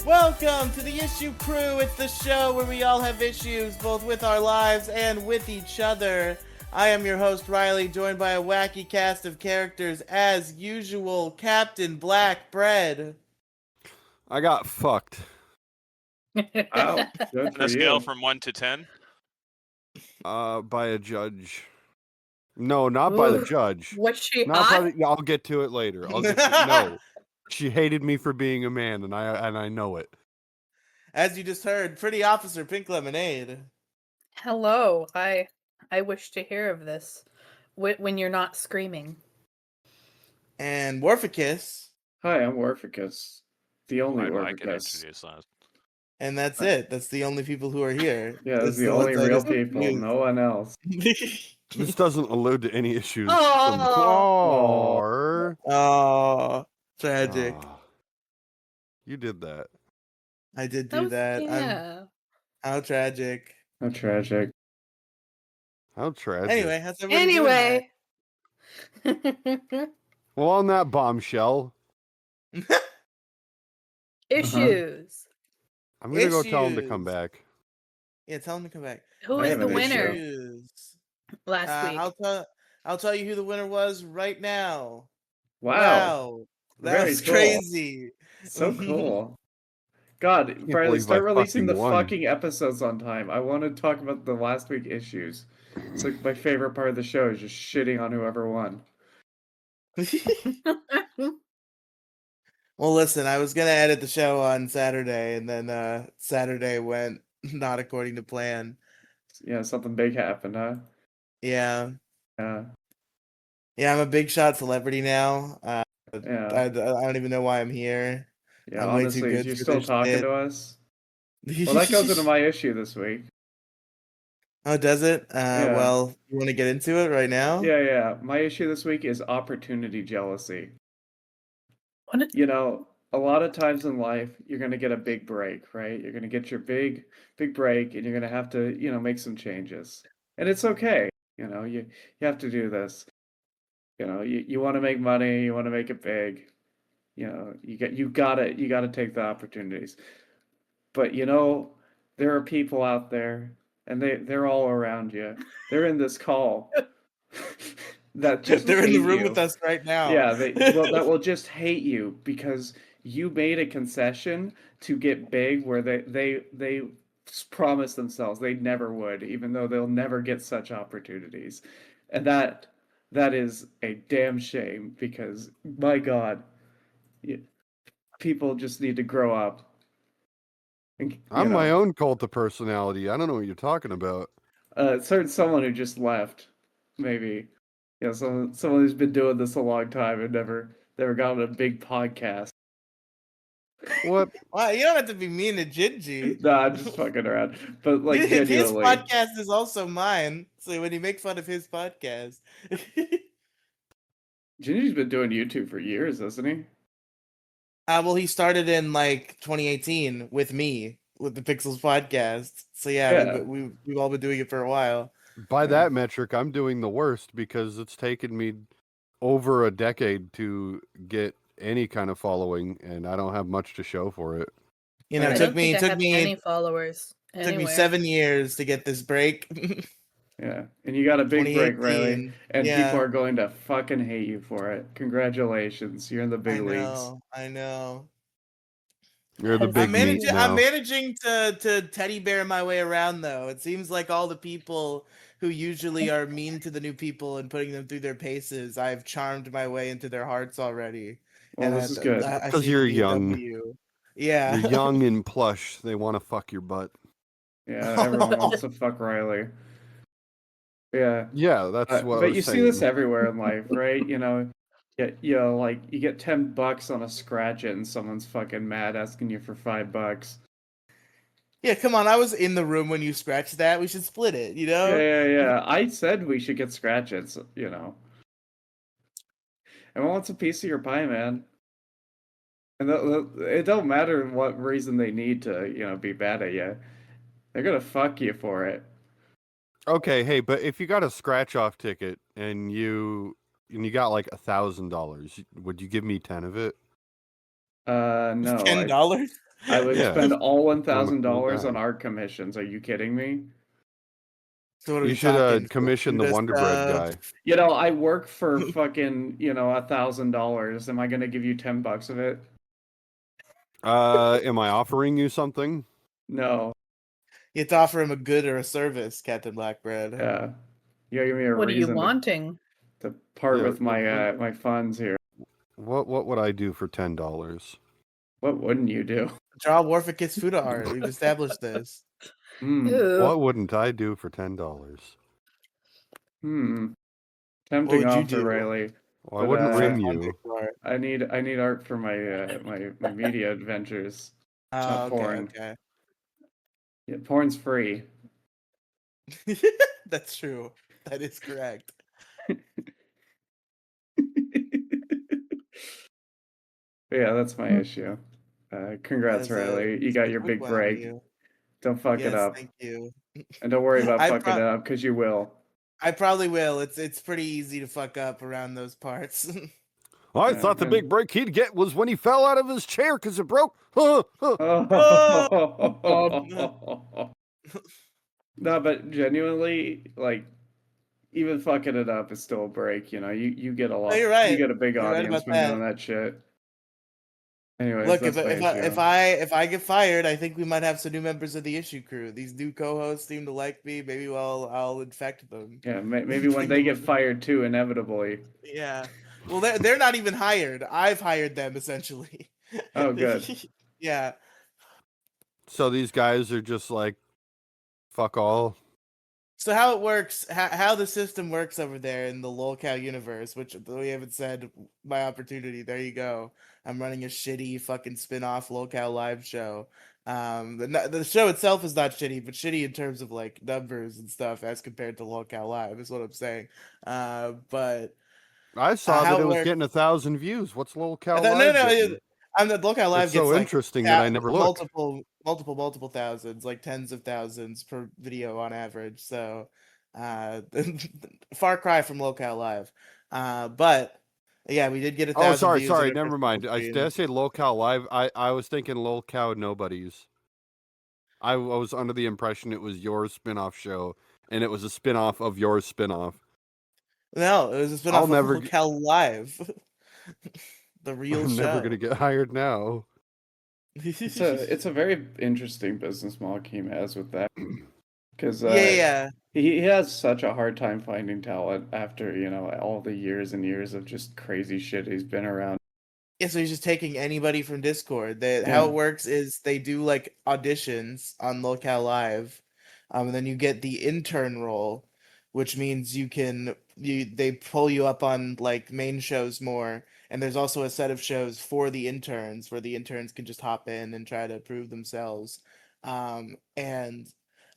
Welcome to the Issue Crew. It's the show where we all have issues, both with our lives and with each other. I am your host, Riely, joined by a wacky cast of characters, as usual, Captain Black Bread. I got fucked. Wow, good On for a scale you. from 1 to 10? By a judge. No, not by the judge. Was she Not hot? by the, I'll get to it later. No. She hated me for being a man, and I know it. As you just heard, Pretty Officer Pink Lemonade. Hello. I wish to hear of this when you're not screaming. And Warficus. Hi, I'm Warficus. The only I can Warficus. introduce last. And that's it. That's the only people who are here. Yeah, That's that's the only ones I real just people, introduced. no one else. This doesn't allude to any issues. Oh. Oh, tragic. You did that. I did do that. Yeah. How tragic. How tragic. How tragic. Anyway, how's everybody Anyway. Well, on that bombshell, Issues. I'm going to go tell him to Issues. come back. Yeah, tell him to come back. Who I is have the an winner Issues. last week? I'll tell you who the winner was right now. Wow. That Very was cool. crazy. So cool. God, Riley, believe start I releasing the fucking won. fucking episodes on time. I want to talk about the last week issues. It's like my favorite part of the show is just shitting on whoever won. Well, listen, I was gonna edit the show on Saturday, and then Saturday went not according to plan. Yeah, something big happened, huh? Yeah, Yeah. I'm a big shot celebrity now. Yeah. I don't even know why I'm here. Yeah, I'm way too honestly, good you're for still this talking shit. to us? Well, that goes into my issue this week. Oh, does it? Yeah. Well, you want to get into it right now? Yeah. My issue this week is opportunity jealousy. What? You know, a lot of times in life, you're going to get a big break, right? You're going to get your big break, and you're going to have to, make some changes. And it's okay. You have to do this. You want to make money, you want to make it big. You gotta take the opportunities. But there are people out there, and they're all around you. They're in this call that just They're in the hate room you. with us right now. Yeah, that will just hate you because you made a concession to get big where they promised themselves they never would, even though they'll never get such opportunities. And that is a damn shame because, my God, people just need to grow up. And, I'm my own cult of personality. I don't know what you're talking about. Certain someone who just left, maybe. Someone who's been doing this a long time and never got on a big podcast. What? Well, you don't have to be mean to Gingy. Nah, I'm just fucking around. But like His genuinely, podcast is also mine. So when you make fun of his podcast, Gingy's been doing YouTube for years, hasn't he? well, he started in like 2018 with me with the Pixels podcast. So Yeah. we've all been doing it for a while. By that metric, I'm doing the worst because it's taken me over a decade to get any kind of following, and I don't have much to show for it. You know, I it don't took me think I have any followers. Took me 7 years to get this break. Yeah, and you got a big break, Riley, 2018. and Yeah. people are going to fucking hate you for it. Congratulations, you're in the big leagues. I know. You're the big meat now. I'm managing to teddy bear my way around, though. It seems like all the people who usually are mean to the new people and putting them through their paces, I've charmed my way into their hearts already. Well, this is good. Because you're young. Yeah. You're young and plush. They want to fuck your butt. Yeah, everyone wants to fuck Riley. Yeah. Yeah, that's what I But was you saying. see this everywhere in life, right? Like you get $10 on a scratch it and someone's fucking mad asking you for $5. Yeah, come on. I was in the room when you scratched that. We should split it, you know? Yeah. I said we should get scratch-its, Everyone wants a piece of your pie, man. And it don't matter what reason they need to, be bad at you. They're gonna fuck you for it. Okay, hey, but if you got a scratch off ticket and you got like $1,000, would you give me 10 of it? No, $10? I would Yeah. spend all I'm a cool $1,000 on guy. art commissions. Are you kidding me? So what are You we should talking? commission the Buddha Wonder Bread stuff? guy. You know, I work for fucking, $1,000. Am I gonna give you $10 of it? Am I offering you something? No. You have to offer him a good or a service, Captain Blackbread. Yeah. You gotta give me a What are you reason wanting? to part Yeah, with my my funds here. What would I do for $10? What wouldn't you do? Draw Warf Fuda art. We've established this. Hmm. Ew. What wouldn't I do for $10? Hmm. What Tempting would you offer, do? Riley. Well, I But wouldn't Say rim one you. art. I need art for my my media adventures, not Oh, okay, porn. okay. Yeah, porn's free. That's true. That is correct. Yeah, that's my issue. That Congrats, is a Riley. You that's got a your quick big one out of break. you. Don't fuck it Yes, up. thank you. And don't worry about I fucking pro it up, because you will. I probably will. It's pretty easy to fuck up around those parts. I Yeah, thought the big and break he'd get was when he fell out of his chair because it broke. Huh, huh. Oh! No, but genuinely, like, even fucking it up is still a break, you get No, you're you right. get a big You're right audience about when that. doing that shit. Anyways, Look, that's my issue. if I get fired, I think we might have some new members of the issue crew. These new co-hosts seem to like me. Maybe I'll infect them. Yeah, maybe when Bring they them get over. fired too, inevitably. Yeah. Well, they're not even hired. I've hired them essentially. Oh, good. Yeah. So these guys are just like, fuck all. So how it works, how the system works over there in the lolcow universe, which we haven't said my opportunity. There you go. I'm running a shitty fucking spin-off lolcow live show. The show itself is not shitty, but shitty in terms of like numbers and stuff as compared to lolcow live is what I'm saying. But I saw that how it it was works. getting 1,000 views. What's Lil I Cow thought, no, Live no, getting? I'm the lolcow It's live gets so like interesting that I never look. multiple thousands, like tens of thousands per video on average. So, uh, far cry from lolcow live. But yeah, we did get a Oh, thousand sorry, views in sorry, our never Christmas mind. Did I stream. say Lil Cow Live? I was thinking Lil Cow Nobodies. I was under the impression it was your spin-off show, and it was a spin-off of your spin-off. No, it was a I'll spinoff of never, lolcow live, the real I'm never gonna show. get hired now. It's a very interesting business model Keem has with that, because Yeah. he has such a hard time finding talent after, all the years and years of just crazy shit he's been around. Yeah, so he's just taking anybody from Discord. How Yeah. it works is they do like auditions on Locale Live, and then you get the intern role, which means they pull you up on like main shows more. And there's also a set of shows for the interns where the interns can just hop in and try to prove themselves. And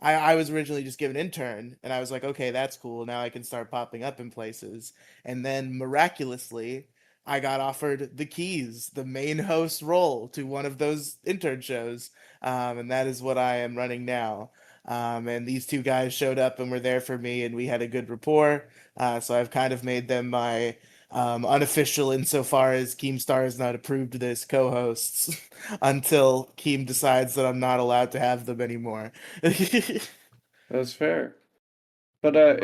I was originally just given intern, and I was like, okay, that's cool. Now I can start popping up in places. And then miraculously, I got offered the keys, the main host role to one of those intern shows, and that is what I am running now. And these two guys showed up and were there for me, and we had a good rapport. So I've kind of made them my unofficial, insofar as Keemstar has not approved this, co-hosts until Keem decides that I'm not allowed to have them anymore. That's fair. But That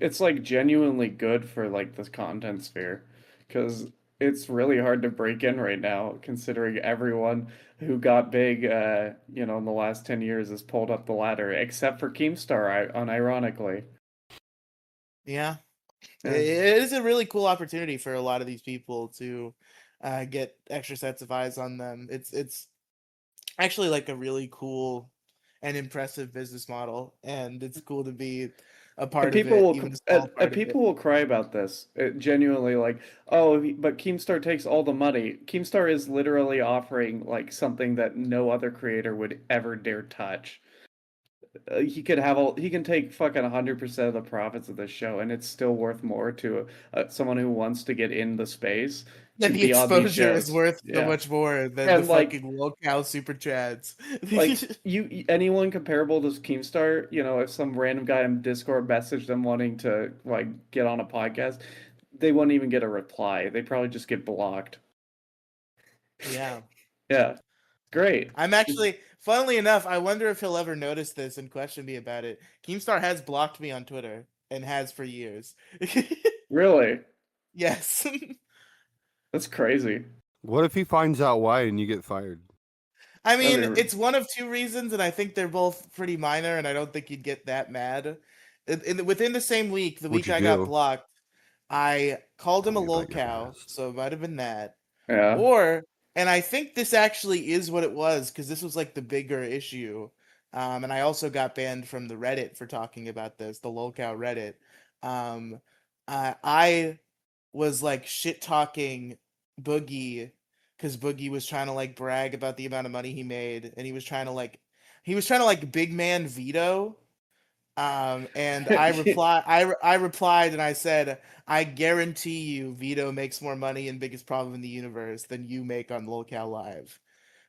it's like genuinely good for like this content sphere, because it's really hard to break in right now, considering everyone who got big, in the last 10 years has pulled up the ladder, except for Keemstar, unironically. Yeah. It Yeah. is a really cool opportunity for a lot of these people to get extra sets of eyes on them. It's actually like a really cool and impressive business model, and it's cool to be a And part of it, even a small part of it. people will cry about this. Genuinely, like, oh, but Keemstar takes all the money. Keemstar is literally offering like something that no other creator would ever dare touch. he could have he can take fucking 100% of the profits of the show, and it's still worth more to someone who wants to get in the space That to the be on these exposure is shows. worth so Yeah, much more than the and like fucking locale super chats. anyone comparable to Keemstar, if some random guy in Discord messaged them wanting to like get on a podcast, they wouldn't even get a reply. They probably just get blocked. Yeah. Yeah, great. I'm actually, funnily enough, I wonder if he'll ever notice this and question me about it. Keemstar has blocked me on Twitter and has for years. Really, Yes. that's crazy. What if he finds out why and you get fired? I mean, mean- it's one of two reasons, and I think they're both pretty minor, and I don't think you'd get that mad. Within the same week, the What'd week you I got do? blocked, I called him Tell a me about your lolcow, past. so it might have been that. Yeah. Or, and I think this actually is what it was, because this was like the bigger issue. And I also got banned from the Reddit for talking about this, the lolcow Reddit. Um, I was like shit talking Boogie because Boogie was trying to like brag about the amount of money he made, and he was trying to like big man veto. And I replied and I said, I guarantee you Vito makes more money in Biggest Problem in the Universe than you make on Lolcow Live.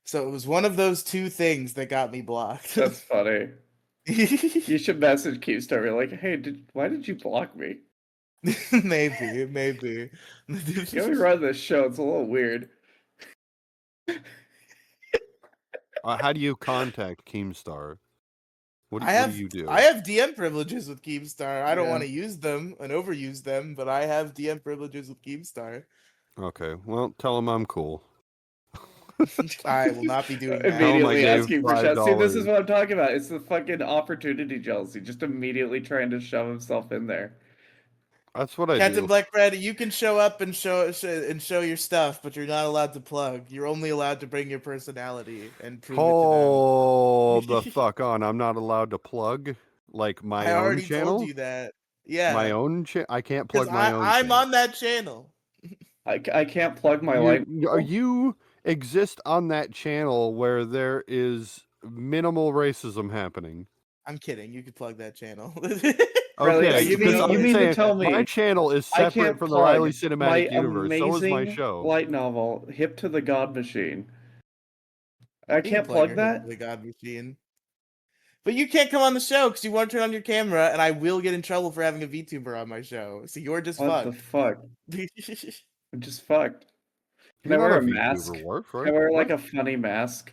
So it was one of those two things that got me blocked. That's funny. You should message Keemstar, be like, hey, why did you block me? Maybe. Can we run this show? It's a little weird. How do you contact Keemstar? What do you do? I have DM privileges with Keemstar. I don't Yeah. want to use them and overuse them, but I have DM privileges with Keemstar. Okay, well, tell him I'm cool. I will not be doing that. Immediately gave asking for shots. See, this is $5. what I'm talking about. It's the fucking opportunity jealousy. Just immediately trying to shove himself in there. That's what I Captain do. Blackbread, you can show up and show your stuff, but you're not allowed to plug. You're only allowed to bring your personality and prove Hold it the to them. fuck on. I'm not allowed to plug like my I own already told channel. you that. My Yeah, own channel. I can't because plug my own I'm channel. on that channel. I can't plug my light. You exist on that channel where there is minimal racism happening. I'm kidding. You could plug that channel. Riley, Okay, you because mean I'm to saying tell my me channel is I separate can't from the Riely plug my Cinematic Universe. So is my amazing show. light novel, Hip to the God Machine? I You can can't plug plug your hit to that? the God Machine. But you can't come on the show because you won't turn on your camera, and I will get in trouble for having a VTuber on my show. So you're just What the fucked. fuck? I'm just fucked. Can I You're not wear a a VTuber, mask? Warf, Can I right? wear like What? a funny mask?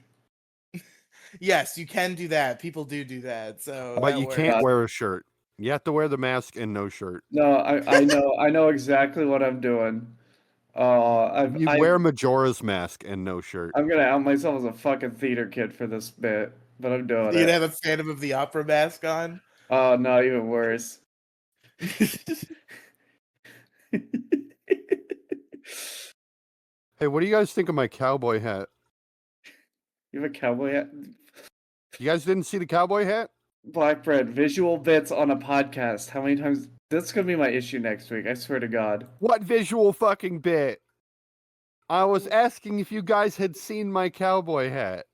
Yes, you can do that. People do that. So But that you works. can't wear a shirt. You have to wear the mask and no shirt. No, I know exactly what I'm doing. You wear Majora's mask and no shirt. I'm gonna out myself as a fucking theater kid for this bit, but I'm doing You'd it. have a Phantom of the Opera mask on. Oh no, even worse. Hey, what do you guys think of my cowboy hat? You have a cowboy hat? You guys didn't see the cowboy hat? Blackbread, visual bits on a podcast. How many times? That's gonna be my issue next week. I swear to God. What visual fucking bit? I was asking if you guys had seen my cowboy hat.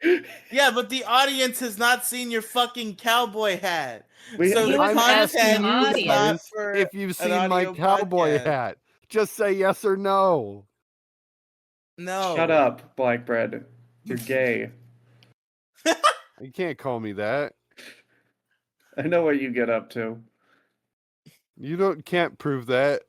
Yeah, but the audience has not seen your fucking cowboy hat. We- So He the was I'm content asking you is not guys for if you've an seen my audio cowboy podcast. hat. Just say yes or no. No. Shut up, Blackbread. You're gay. You can't call me that. I know what you get up to. You can't prove that.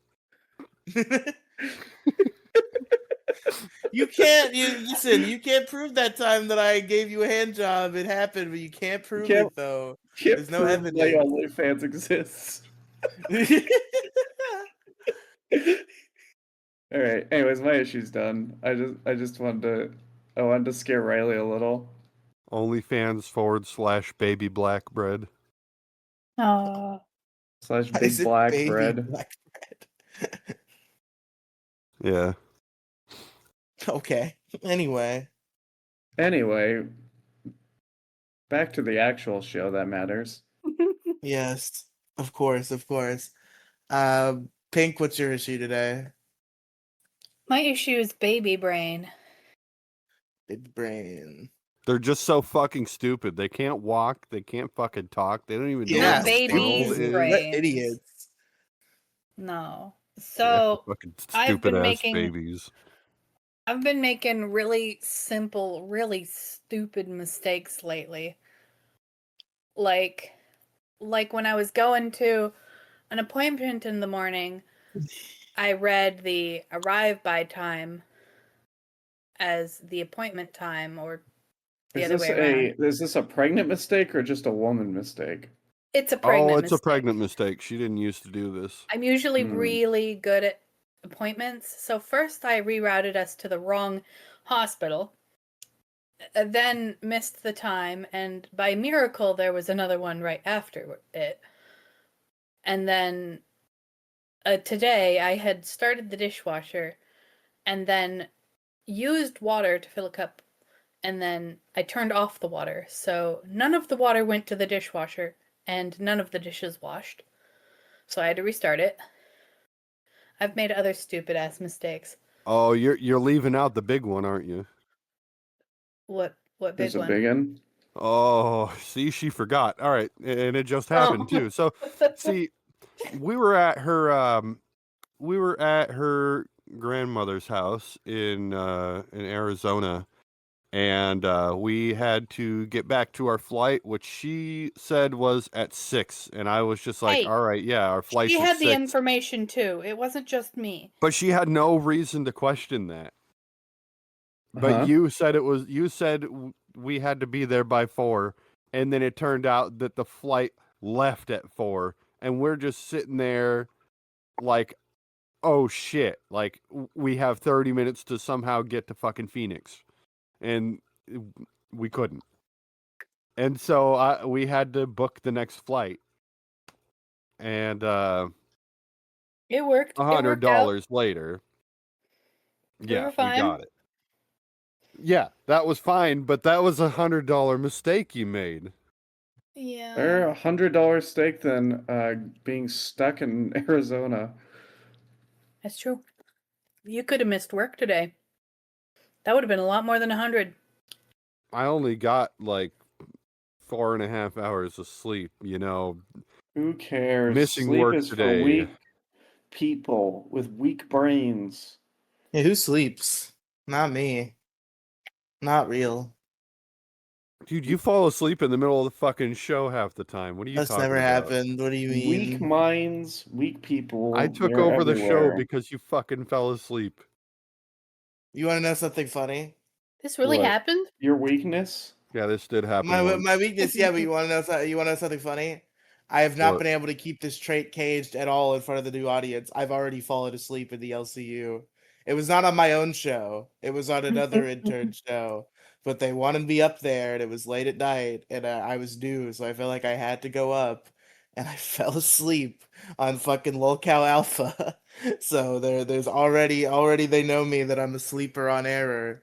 You can't. Listen. You can't prove that time that I gave you a hand job. It happened, but you can't prove can't- it though. Can't There's no prove my evidence. OnlyFans exists. All right. Anyways, my issue's done. I just I wanted to scare Riley a little. OnlyFans/baby black bread. Oh, Slash Why big is it black baby bread. black bread? Yeah. Okay. Anyway. Anyway, back to the actual show that matters. Yes. Of course. Pink, what's your issue today? my issue is baby brain. Big brain. They're just so fucking stupid. They can't walk. They can't fucking talk. They don't even know We're what the world babies' is. What brains. idiots. No. Yeah, So fucking I've stupid been ass making babies. I've been making really simple, really stupid mistakes lately. Like when I was going to an appointment in the morning, I read the arrive by time as the appointment time or the other way around. Is this a pregnant mistake or just a woman mistake? It's a Oh, pregnant it's a mistake. pregnant mistake. She didn't used to do this. I'm usually Hmm. really good at appointments. So first I rerouted us to the wrong hospital, then missed the time, and by miracle there was another one right after it. And then today I had started the dishwasher and then used water to fill a cup, and then I turned off the water. So none of the water went to the dishwasher and none of the dishes washed. So I had to restart it. I've made other stupid ass mistakes. Oh, you're leaving out the big one, aren't you? What big There's a one? big one. Oh, see, she forgot. All right, and it just happened too. So, see, we were at her grandmother's house in Arizona, and we had to get back to our flight, which she said was at 6, and I was just like, Hey, all right, yeah, our flight's she at had the 6. information too. It wasn't just me. But she had no reason to question that. But Uh-huh. you said we had to be there by 4, and then it turned out that the flight left at 4, and we're just sitting there like, oh shit, like we have 30 minutes to somehow get to fucking Phoenix, and we couldn't. And so we had to book the next flight, and It worked. It worked out. $100 later, We yeah, were we fine. got it. Yeah, that was fine, but that was $100 mistake you made. Yeah. Better $100 steak than being stuck in Arizona. That's true. You could have missed work today. That would have been a lot more than 100. I only got like 4.5 hours of sleep, you know. Who cares? Missing Sleep work is for today. weak people with weak brains. Yeah, who sleeps? Not me. Not real. Dude, you fall asleep in the middle of the fucking show half the time. What are you That's talking never about? happened. What do you Weak mean? minds, weak people. I took they're over the show everywhere. because you fucking fell asleep. You want to know something funny? This really What? happened? Your weakness? Yeah, this did happen My once. weakness, yeah, but you want to know something funny? I have not What? been able to keep this trait caged at all in front of the new audience. I've already fallen asleep in the LCU. It was not on my own show. It was on another intern show. But they wanted me up there, and it was late at night, and I was due, so I felt like I had to go up, and I fell asleep on fucking Lolcow Alpha. So there's already they know me that I'm a sleeper on error.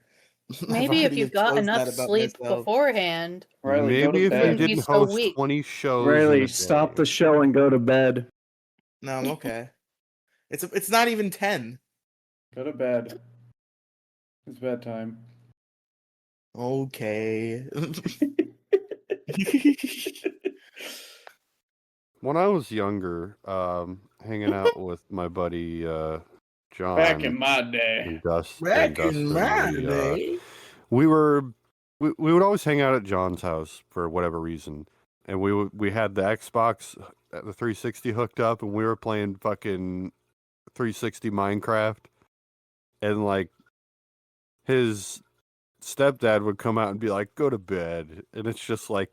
I've Maybe if already you got exposed enough that about sleep myself. beforehand, Riley, go to Maybe if you wouldn't bed. be didn't so host weak. 20 shows in a Riley, stop day. the show and go to bed. No, I'm okay. It's not even 10. Go to bed. It's bedtime. Okay. When I was younger, hanging out with my buddy John Back in my day. and Dustin, Back in my we, day. we would always hang out at John's house for whatever reason, and we had the Xbox, the 360 hooked up, and we were playing fucking 360 Minecraft, and like his stepdad would come out and be like, "Go to bed," and it's just like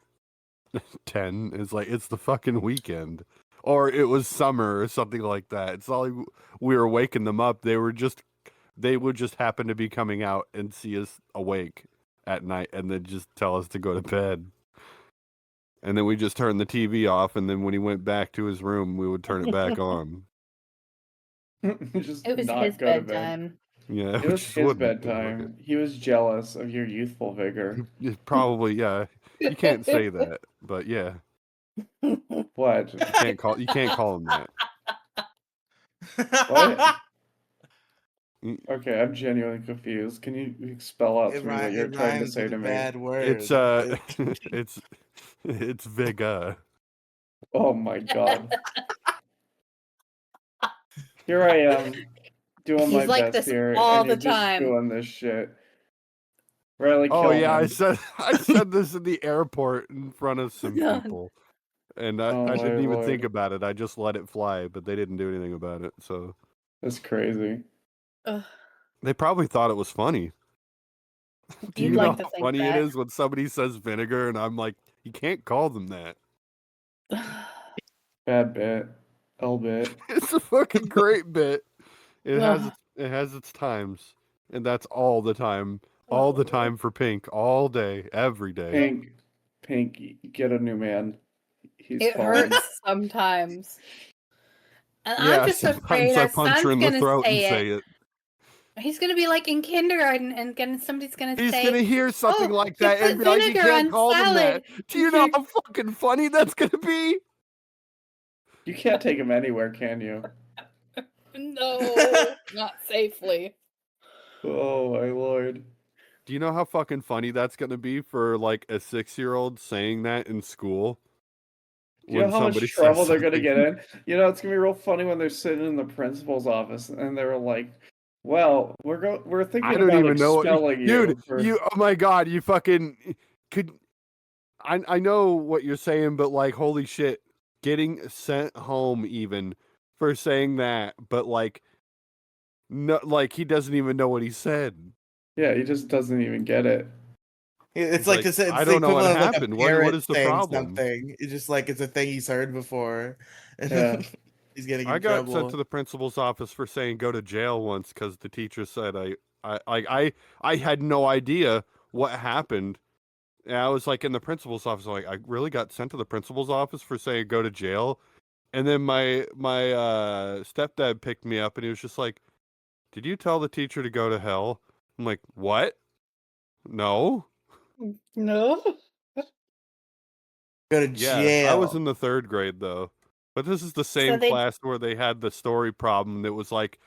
10. It's like it's the fucking weekend, or it was summer or something like that. It's not like we were waking them up. They would just happen to be coming out and see us awake at night, and then just tell us to go to bed. And then we just turned the TV off, and then when he went back to his room, we would turn it back on. Just It was not his go to bed. bedtime. Yeah, It was just his wouldn't. bedtime. He was jealous of your youthful vigor. Probably, yeah. You can't say that, but yeah, What? you can't call him that. What? Okay, I'm genuinely confused. Can you spell out to me what you're It trying to rhymes say with to a me? bad word. It's it's Vega. Oh my god. Here I am, doing He's my like best this here, all and the you're just time. doing this shit. Riely, Oh kill yeah, him. I said this in the airport in front of some God. people, and Oh I my didn't even think lord. about it. I just let it fly, but they didn't do anything about it. So That's crazy. Ugh. they probably thought it was funny. Do You'd you know like to how think funny it that. is when somebody says vinegar and I'm like, you can't call them that. Bad bit. L bit. It's a fucking great bit. Ugh. It has its times, and that's all the time Oh. for Pink, all day, every day. Pink, get a new man. He's It falling. hurts sometimes. And I'm Yeah, just sometimes afraid I our punch her son's in the gonna throat and say it. say it. He's gonna be like in kindergarten and somebody's gonna He's say, gonna hear something "Oh, like you that and put be like, you vinegar can't on call them that. salad." Do you know how fucking funny that's gonna be? You can't take him anywhere, can you? No, not safely. Oh my lord. Do you know how fucking funny that's gonna be for like a 6-year-old saying that in school? Do you know When how much somebody says trouble they're gonna something. get in? You know, it's gonna be real funny when they're sitting in the principal's office and they're like, "Well, we're thinking I don't about even know what, expelling dude. you for." You, oh my god, you fucking could. I know what you're saying, but like, holy shit, getting sent home even for saying that, but like, no, like he doesn't even know what he said. Yeah, he just doesn't even get it. It's He's like like, this. It's I the don't know what equivalent of like a happened. What parrot is the saying problem? something. It's just like it's a thing he's heard before, Yeah. and he's getting I in got sent trouble. to the principal's office for saying go to jail once because the teacher said I had no idea what happened. And I was like in the principal's office, like I really got sent to the principal's office for saying go to jail. And then my stepdad picked me up and he was just like, "Did you tell the teacher to go to hell?" I'm like, "What? No." No. Go to Yeah, I was jail. in the 3rd grade though. But this is the So same they class where they had the story problem that was like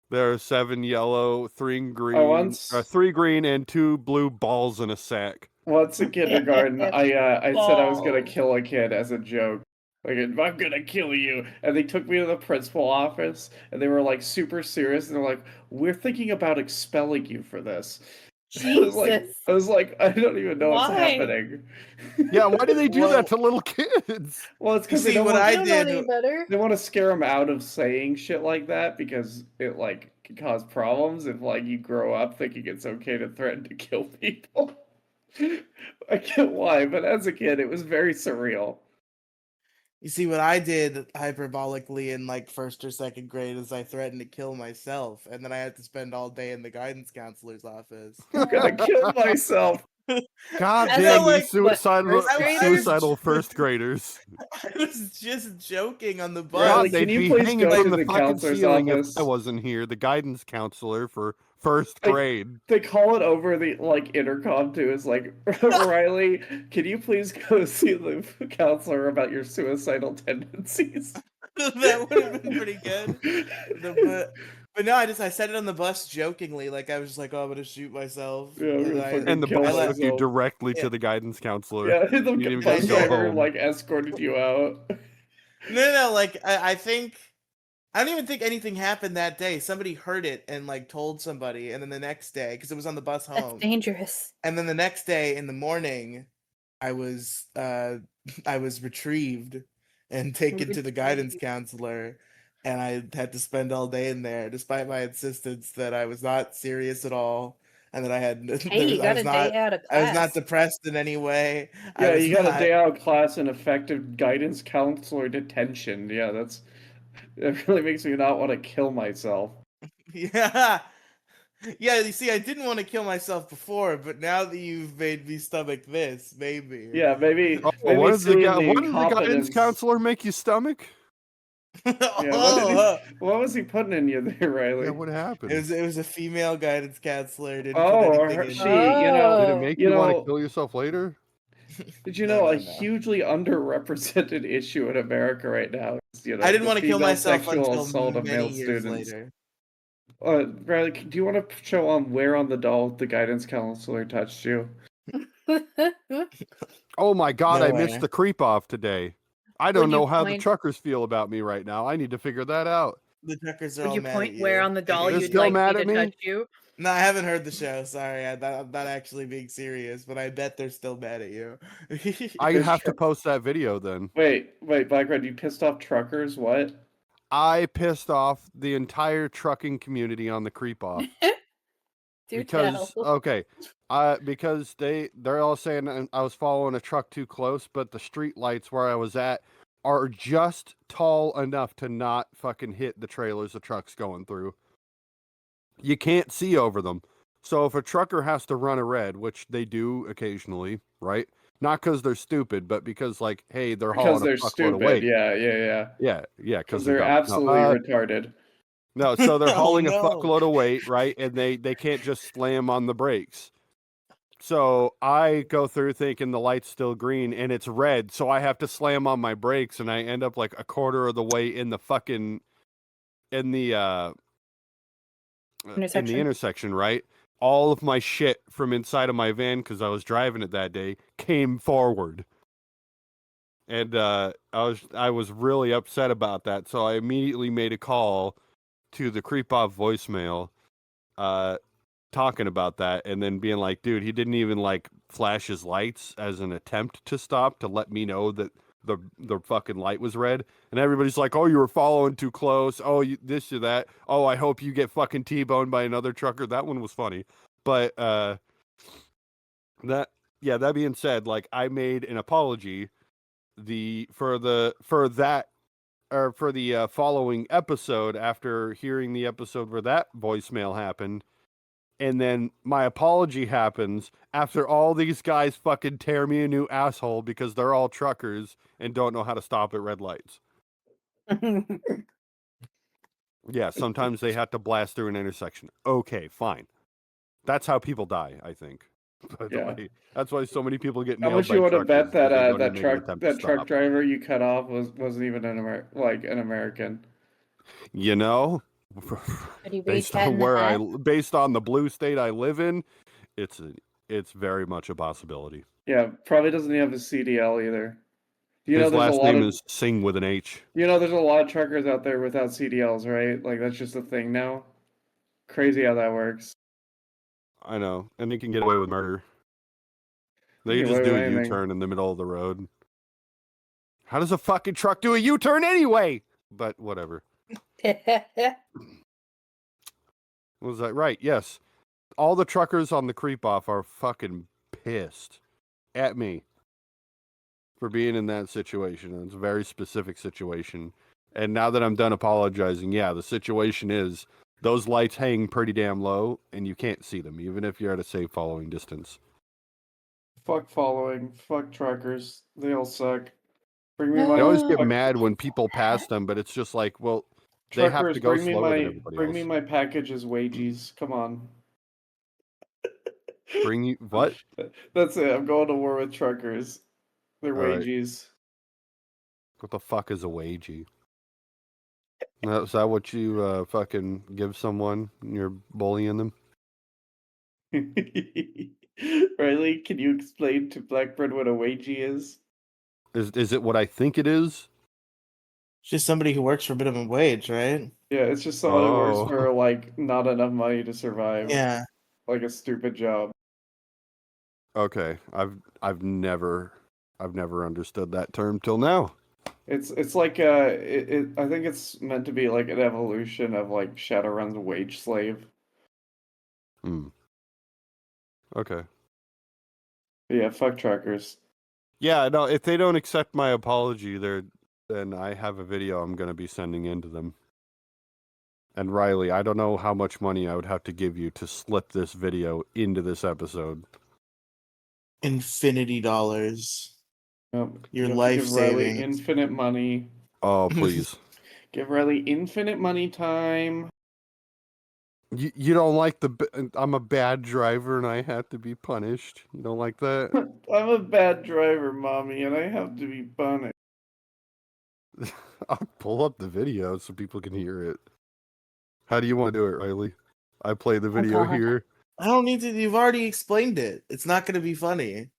there are 7 yellow, 3 I green, once 3 green and 2 blue balls in a sack. once in kindergarten, I said I was gonna balls. kill a kid as a joke. Like, I'm gonna kill you. And they took me to the principal office and they were like super serious and they're like, "We're thinking about expelling you for this." Jesus. I was like, I don't even know what's Why? happening. Yeah, why do they do that Well, to little kids? Well, it's you because they see don't what want They I don't know did. any better. they want to scare them out of saying shit like that because it like can cause problems if like you grow up thinking it's okay to threaten to kill people. I get why, but as a kid, it was very surreal. You see what I did hyperbolically in like 1st or 2nd grade is I threatened to kill myself, and then I had to spend all day in the guidance counselor's office. I'm gonna kill myself. God As damn a these what, first grader? suicidal 1st graders. I was just joking on the bus. God, Riley, can they'd you be please hanging go from to the the fucking counselor's ceiling if I office? wasn't here, the guidance counselor for 1st grade. They call it over the like intercom too. It's like, Riley, can you please go see the counselor about your suicidal tendencies? That would have been pretty good. But no, I said it on the bus jokingly, like I was just like, "Oh, I'm gonna shoot myself," Yeah, I'm and gonna I And fucking the kill I bus let took you myself. directly yeah, to the guidance counselor. Yeah, the You didn't even bus get to go driver home. like escorted you out. no, like I think I don't even think anything happened that day. Somebody heard it and like told somebody, and then the next day, because it was on the bus That's home, dangerous. and then the next day in the morning, I was I was retrieved and taken to the guidance Retrieve. counselor, and I had to spend all day in there, despite my insistence that I was not serious at all, and that I had Hey, you got a day out of I was not class. depressed in any way. I Yeah, was you got a not. day out of class and effective guidance counselor detention. Yeah, it really makes me not want to kill myself. Yeah. Yeah, you see, I didn't want to kill myself before, but now that you've made me stomach this, maybe. Yeah, maybe Oh, maybe seeing the what did the guidance incompetence. counselor make you stomach? Yeah, Oh, what was he putting in you there, Yeah, Riley? what happened? it was a female guidance counselor. Didn't put Oh, anything in me. she, you know, Did it Oh. make you you want to know, kill yourself later? did you No, know a no, no. hugely underrepresented issue in America right now is, I didn't the want to kill female myself sexual until assault of many male years students. later. Riley, do you want to show where on the doll the guidance counselor touched you? Oh my god, I missed Nowhere. the creep off today. I don't Would you know how the point- truckers feel about me right now. I need to figure that out. The truckers are Would all you mad point at you. where on the doll They're you'd still like mad me at to me? touch you? No, I haven't heard the show. Sorry, I'm not actually being serious, but I bet they're still mad at you. I There's have to tru- post that video then. Wait, Black Red, you pissed off truckers? What? I pissed off the entire trucking community on the creep off. Do Because tell. okay, because they're all saying I was following a truck too close, but the street lights where I was at are just tall enough to not fucking hit the trailers the truck's going through. You can't see over them. So if a trucker has to run a red, which they do occasionally, right? Not because they're stupid, but because like, hey, they're Because hauling a they're fuckload of stupid. weight. Yeah. Yeah, Because because they're dumb. absolutely retarded. No, so they're Oh, hauling a no. fuckload of weight, right? And they can't just slam on the brakes. So I go through thinking the light's still green and it's red, so I have to slam on my brakes and I end up like a quarter of the way in the fucking in the intersection, right? All of my shit from inside of my van because I was driving it that day came forward. And I was really upset about that. So I immediately made a call to the creep off voicemail talking about that and then being like, dude, he didn't even like flash his lights as an attempt to stop to let me know that the fucking light was red. And everybody's like, oh, you were following too close. Oh, this or that. Oh, I hope you get fucking T-boned by another trucker. That one was funny. But that being said, like I made an apology for the following episode after hearing the episode where that voicemail happened. And then my apology happens after all these guys fucking tear me a new asshole because they're all truckers and don't know how to stop at red lights. Yeah, sometimes they have to blast through an intersection. Okay, fine. That's how people die, I think. By the Yeah. way, that's why so many people get How nailed much by you want to truckers bet that because they don't that even make an truck attempt to truck stop. driver you cut off wasn't even an American? You know, Could you based reach that on in the head? based on the blue state I live in, it's very much a possibility. Yeah, probably doesn't have a CDL either. His There's a last lot name of is Singh with an H. there's a lot of truckers out there without CDLs, right? Like that's just a thing now. Crazy how that works. I know, and they can get away with murder. They You can can just get do away a with anything. U-turn in the middle of the road. How does a fucking truck do a U-turn anyway? But whatever. Was that right? Yes. All the truckers on the creep off are fucking pissed at me for being in that situation. It's a very specific situation. And now that I'm done apologizing, yeah, the situation is those lights hang pretty damn low and you can't see them, even if you're at a safe following distance. Fuck following. Fuck truckers. They all suck. Bring me They my always get fuck- mad when people pass them, but it's just like, well, they have truckers. to go Bring me slower than my everybody bring else. me my packages wages. Come on. Bring you what? That's it. I'm going to war with truckers. Their All right. wages. What the fuck is a wagey? Is that what you fucking give someone when you're bullying them? Riley, can you explain to Blackbird what a wagey is? Is it what I think it is? It's just somebody who works for minimum wage, right? Yeah, it's just someone who works Oh. for like not enough money to survive. Yeah. Like a stupid job. Okay, I've never understood that term till now. It's like I think it's meant to be like an evolution of like Shadowrun's wage slave. Okay. But yeah, fuck truckers. Yeah, no, if they don't accept my apology, then I have a video I'm going to be sending in to them. And Riely, I don't know how much money I would have to give you to slip this video into this episode. Infinity dollars. Yep. Your You have to life give Riley savings. infinite money. Oh, please. Give Riley infinite money time. You don't like I'm a bad driver and I have to be punished. You don't like that? I'm a bad driver, mommy, and I have to be punished. I'll pull up the video so people can hear it. How do you want to do it, Riley? I play the video God. here. I don't need to. You've already explained it. It's not going to be funny.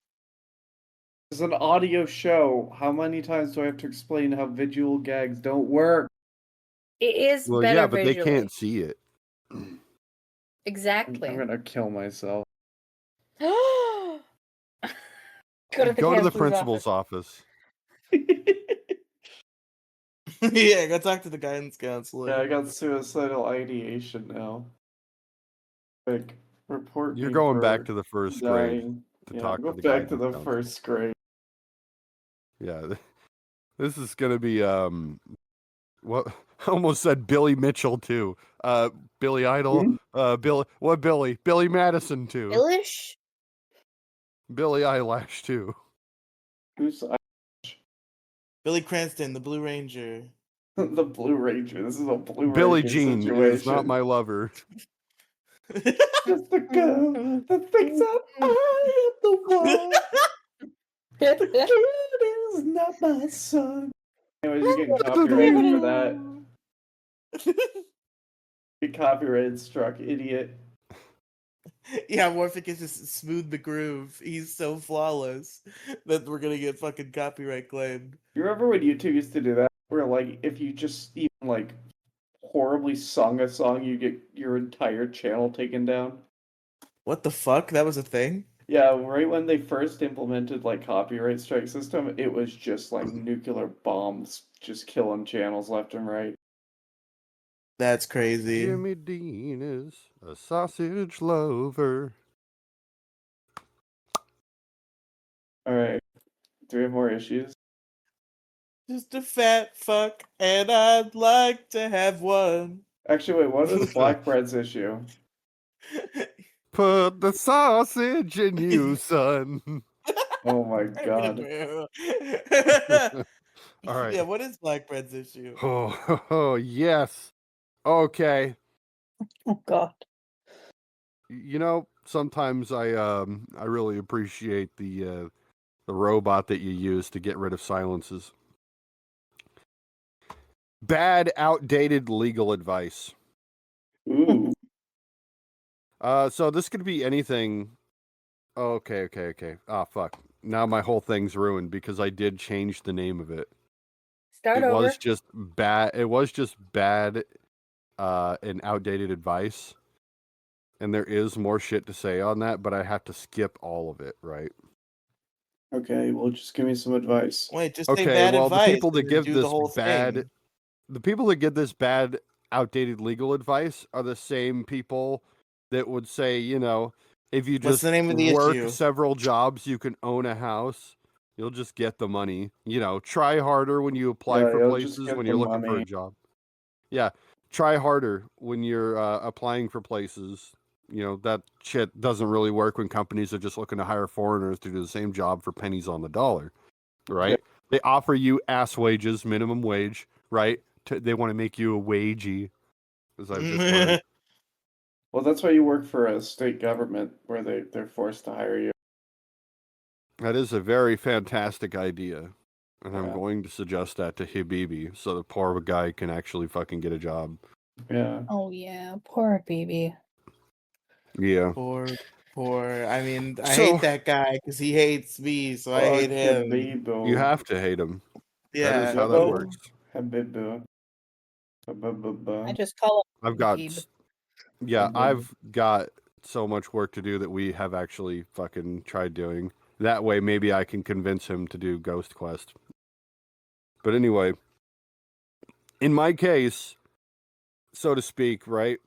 It's an audio show. How many times do I have to explain how visual gags don't work? It is Well, better yeah, but they visually. can't see it. Exactly. I'm gonna kill myself. Go to the Go to the counselor's principal's office. office. Yeah, go talk to the guidance Yeah, counselor. I got suicidal ideation now. Like, report You're me going back for to the first grade dying. to Yeah, talk go to the back to guidance the counselor. first grade. Yeah, this is gonna be what I almost said Billy Mitchell too. Billy Idol. Billy Madison too. Illish? Billy Eyelash too. Who's Billy Cranston, the Blue Ranger. the Blue Ranger? This is a Blue Billy Ranger Jean situation. is not my lover. Just the girl that thinks that I am the one. The kid is not my son. Anyways, you're getting copyrighted for that. Get copyright struck, idiot. Yeah, Warfic is just smooth the groove. He's so flawless that we're gonna get fucking copyright claimed. You remember when YouTube used to do that? Where, like, if you just even, like, horribly sung a song, you get your entire channel taken down? What the fuck? That was a thing? Yeah, right when they first implemented, like, copyright strike system, it was just, like, nuclear bombs just killing channels left and right. That's crazy. Jimmy Dean is a sausage lover. Alright. Do we have more issues? Just a fat fuck, and I'd like to have one. Actually, wait, what is Blackbread's issue? Put the sausage in you, son. Oh my god. All right. Yeah, what is Blackbread's issue? Oh, yes. Okay. Oh God. You know, sometimes I really appreciate the robot that you use to get rid of silences. Bad, outdated legal advice. Ooh. So this could be anything. Oh, okay. Ah, fuck. Now my whole thing's ruined because I did change the name of it. Start It over. was just bad. It was just bad, and outdated advice. And there is more shit to say on that, but I have to skip all of it, right? Okay, well, just give me some advice. Wait, just say Okay, bad well, advice. the people that and then give do the this whole bad, thing. the people that give this bad, outdated legal advice are the same people that would say, you know, if you What's just the name of the work issue? several jobs, you can own a house. You'll just get the money. You know, try harder when you apply Yeah, for you'll just places get when the you're looking for a money. job. Yeah, try harder when you're applying for places. You know, that shit doesn't really work when companies are just looking to hire foreigners to do the same job for pennies on the dollar, right? Yeah. They offer you ass wages, minimum wage, right? They want to make you a wagey, as I've just learned. Well, that's why you work for a state government where they're forced to hire you. That is a very fantastic idea. And I'm Yeah. going to suggest that to Habibi so the poor guy can actually fucking get a job. Yeah. Oh yeah, poor baby. Yeah. Poor. I mean, I So- hate that guy because he hates me, so I hate him. Habibo. You have to hate him. Yeah. That is how that Habibo? works. Habibo. Habibo. I just call I've him got, Habib. yeah, Habib. I've got so much work to do that we have actually fucking tried doing. That way, maybe I can convince him to do Ghost Quest. But anyway, in my case, so to speak, right?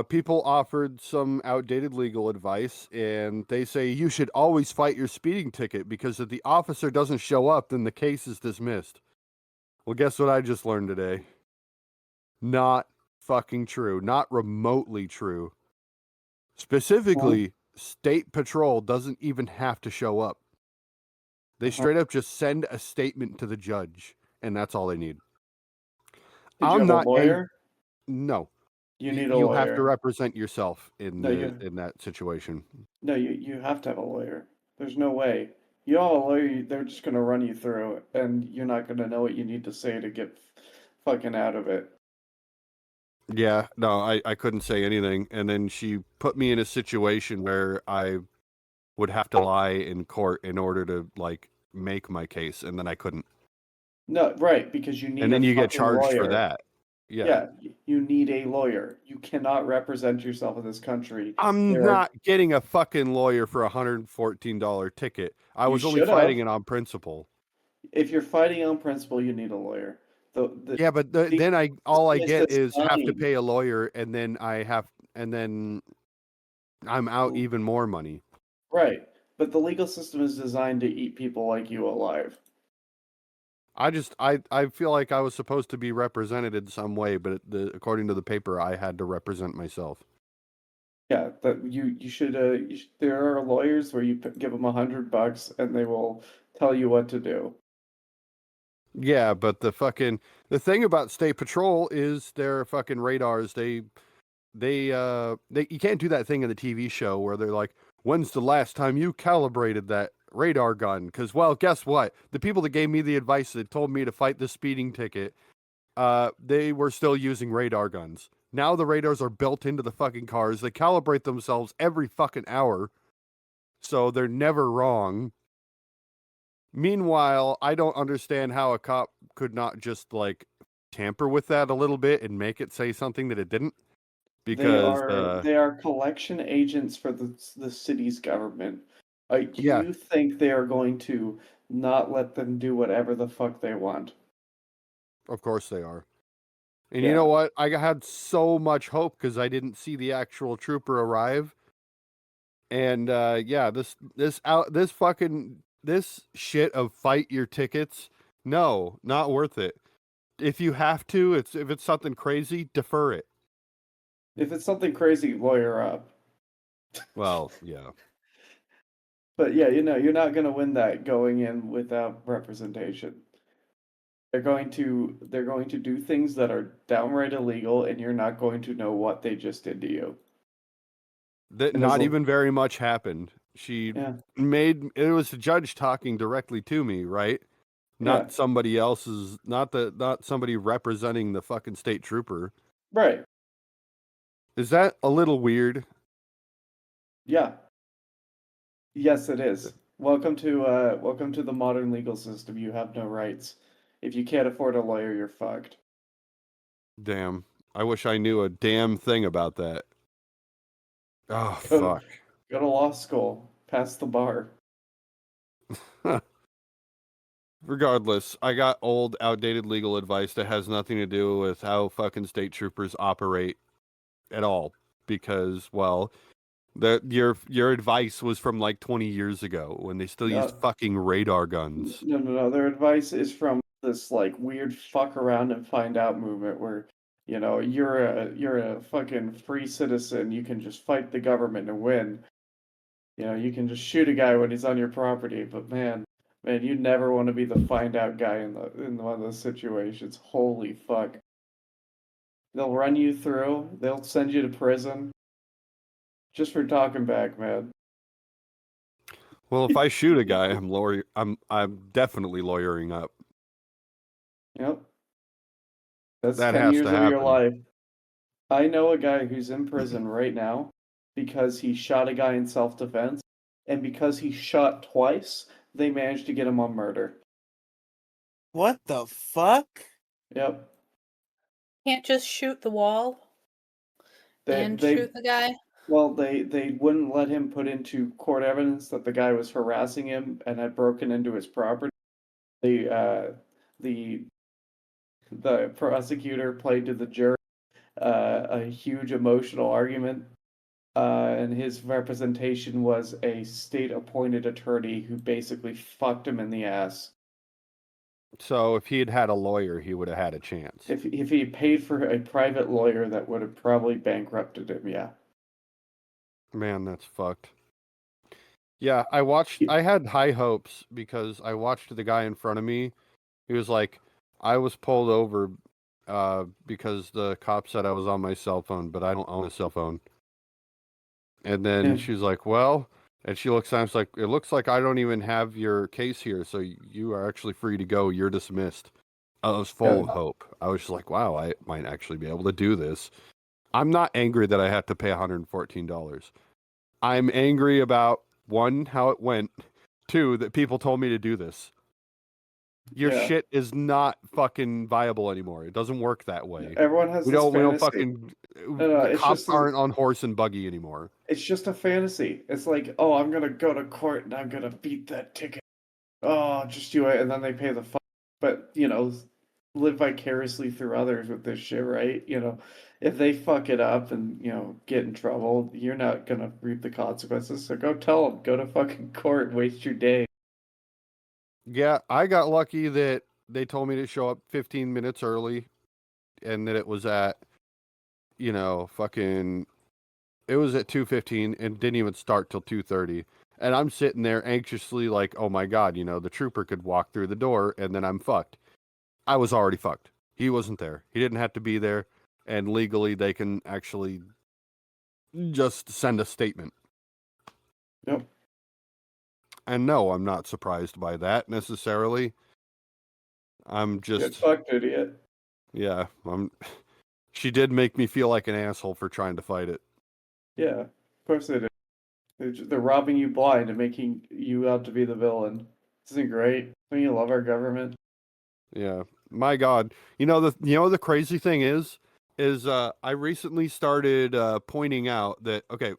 People offered some outdated legal advice, and they say you should always fight your speeding ticket because if the officer doesn't show up, then the case is dismissed. Well, guess what I just learned today? Not fucking true. Not remotely true. Specifically, State Patrol doesn't even have to show up. They straight up just send a statement to the judge, and that's all they need. Did you have a lawyer? No. You need a You lawyer. have to represent yourself in No, in that situation. No, you have to have a lawyer. There's no way. You don't have a lawyer, they're just gonna run you through, and you're not gonna know what you need to say to get fucking out of it. Yeah, no, I couldn't say anything. And then she put me in a situation where I would have to lie in court in order to like make my case, and then I couldn't. No, right, because you And need a then you get fucking charged for lawyer. that. Yeah. Yeah, you need a lawyer. You cannot represent yourself in this country. I'm There are not getting a fucking lawyer for a $114 ticket. I You was only should fighting have. it on principle. If you're fighting on principle, you need a lawyer. The Yeah, but legal then all I system get is is have to designed pay a lawyer, and then I'm out even more money. right, but the legal system is designed to eat people like you alive. I feel like I was supposed to be represented in some way, but according to the paper, I had to represent myself. Yeah, that there are lawyers where you give them $100 and they will tell you what to do. Yeah, but the thing about state patrol is their fucking radars. You can't do that thing in the TV show where they're like, "When's the last time you calibrated that radar gun?" Because, well, guess what? The people that gave me the advice that told me to fight the speeding ticket, they were still using radar guns. Now the radars are built into the fucking cars. They calibrate themselves every fucking hour, so they're never wrong. Meanwhile, I don't understand how a cop could not just like tamper with that a little bit and make it say something that it didn't. Because They are collection agents for the city's government. Do yeah, you think they are going to not let them do whatever the fuck they want? of course they are. And you Yeah. know what? I had so much hope because I didn't see the actual trooper arrive. And yeah, this shit of fight your tickets. No, not worth it. If you have to, if it's something crazy, defer it. If it's something crazy, lawyer up. Well, yeah. But yeah, you're not going to win that going in without representation. They're going to do things that are downright illegal, and you're not going to know what they just did to you. That And as not a even very much happened. She yeah, it was the judge talking directly to me, right? yeah, Not somebody else's, not somebody representing the fucking state trooper. right, Is that a little weird? yeah, yes, it is. Welcome to the modern legal system. You have no rights. If you can't afford a lawyer, you're fucked. Damn. I wish I knew a damn thing about that. Oh, Go, fuck. go to law school, pass the bar. Regardless, I got old, outdated legal advice that has nothing to do with how fucking state troopers operate at all. Because, well, your advice was from like 20 years ago when they still used No, fucking radar guns. no. Their advice is from this like weird fuck around and find out movement where, you're a fucking free citizen. You can just fight the government and win. You can just shoot a guy when he's on your property, but man, you never want to be the find out guy in one of those situations. Holy fuck. They'll run you through, they'll send you to prison just for talking back, man. Well, if I shoot a guy, I'm definitely lawyering up. Yep. That's That 10 has years to of your happen. life. I know a guy who's in prison right now because he shot a guy in self-defense, and because he shot twice, they managed to get him on murder. What the fuck? Yep. Can't just shoot the wall They and they shoot the guy. Well, they wouldn't let him put into court evidence that the guy was harassing him and had broken into his property. The the prosecutor played to the jury a huge emotional argument, and his representation was a state-appointed attorney who basically fucked him in the ass. So if he had had a lawyer, he would have had a chance. If he paid for a private lawyer, that would have probably bankrupted him. Yeah. Man, that's fucked. Yeah, I had high hopes because I watched the guy in front of me. He was like, I was pulled over because the cop said I was on my cell phone, but I don't own a cell phone. And then Yeah. she's like, well, and she looks at me, like, it looks like I don't even have your case here, so you are actually free to go. You're dismissed. I was full of hope. I was just like, wow, I might actually be able to do this. I'm not angry that I had to pay $114. I'm angry about, one, how it went. Two, that people told me to do this. Your Yeah. shit is not fucking viable anymore. It doesn't work that way. Everyone has We this don't fantasy. fucking, No, the it's cops just aren't on horse and buggy anymore. it's just a fantasy. It's like, oh, I'm gonna go to court and I'm gonna beat that ticket. Oh, just do it, and then they pay the fine. But live vicariously through others with this shit, right? If they fuck it up and get in trouble, you're not gonna reap the consequences. So go tell them, go to fucking court, waste your day. Yeah, I got lucky that they told me to show up 15 minutes early and that it was at, fucking, it was at 2:15 and didn't even start till 2:30. And I'm sitting there anxiously like, oh my God, the trooper could walk through the door and then I'm fucked. I was already fucked. He wasn't there. He didn't have to be there. And legally, they can actually just send a statement. Yep. And no, I'm not surprised by that necessarily. I'm Get just, fucked, idiot. yeah, she did make me feel like an asshole for trying to fight it. Yeah, of course they do. They're robbing you blind and making you out to be the villain. Isn't it great? Don't you love our government? Yeah, my God. The crazy thing is I recently started pointing out that, okay,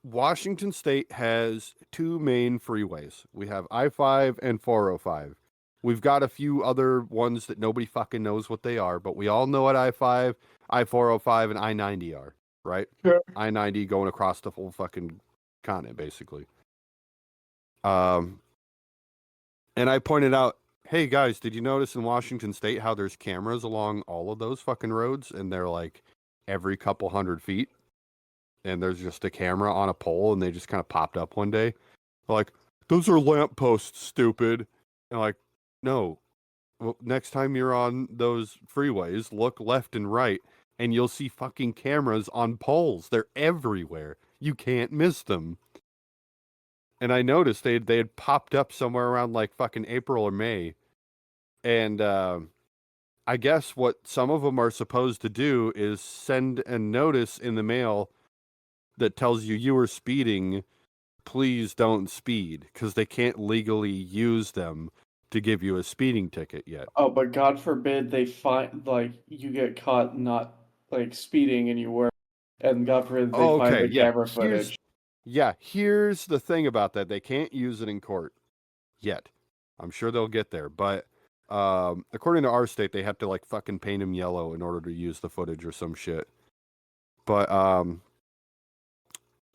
Washington State has two main freeways. We have I-5 and 405. We've got a few other ones that nobody fucking knows what they are, but we all know what I-5, I-405, and I-90 are, right? Sure. I-90 going across the whole fucking continent, basically. And I pointed out, hey guys, did you notice in Washington State how there's cameras along all of those fucking roads? And they're like every couple 100 feet. And there's just a camera on a pole and they just kind of popped up one day. They're like, those are lampposts, stupid. And like, no. Well, next time you're on those freeways, look left and right and you'll see fucking cameras on poles. They're everywhere. You can't miss them. And I noticed they had popped up somewhere around like fucking April or May. And I guess what some of them are supposed to do is send a notice in the mail that tells you were speeding. Please don't speed, because they can't legally use them to give you a speeding ticket yet. Oh, but God forbid they find you get caught not speeding and you were, and God forbid they find the camera footage. Here's the thing about that. They can't use it in court yet. I'm sure they'll get there, but according to our state, they have to like fucking paint him yellow in order to use the footage or some shit. But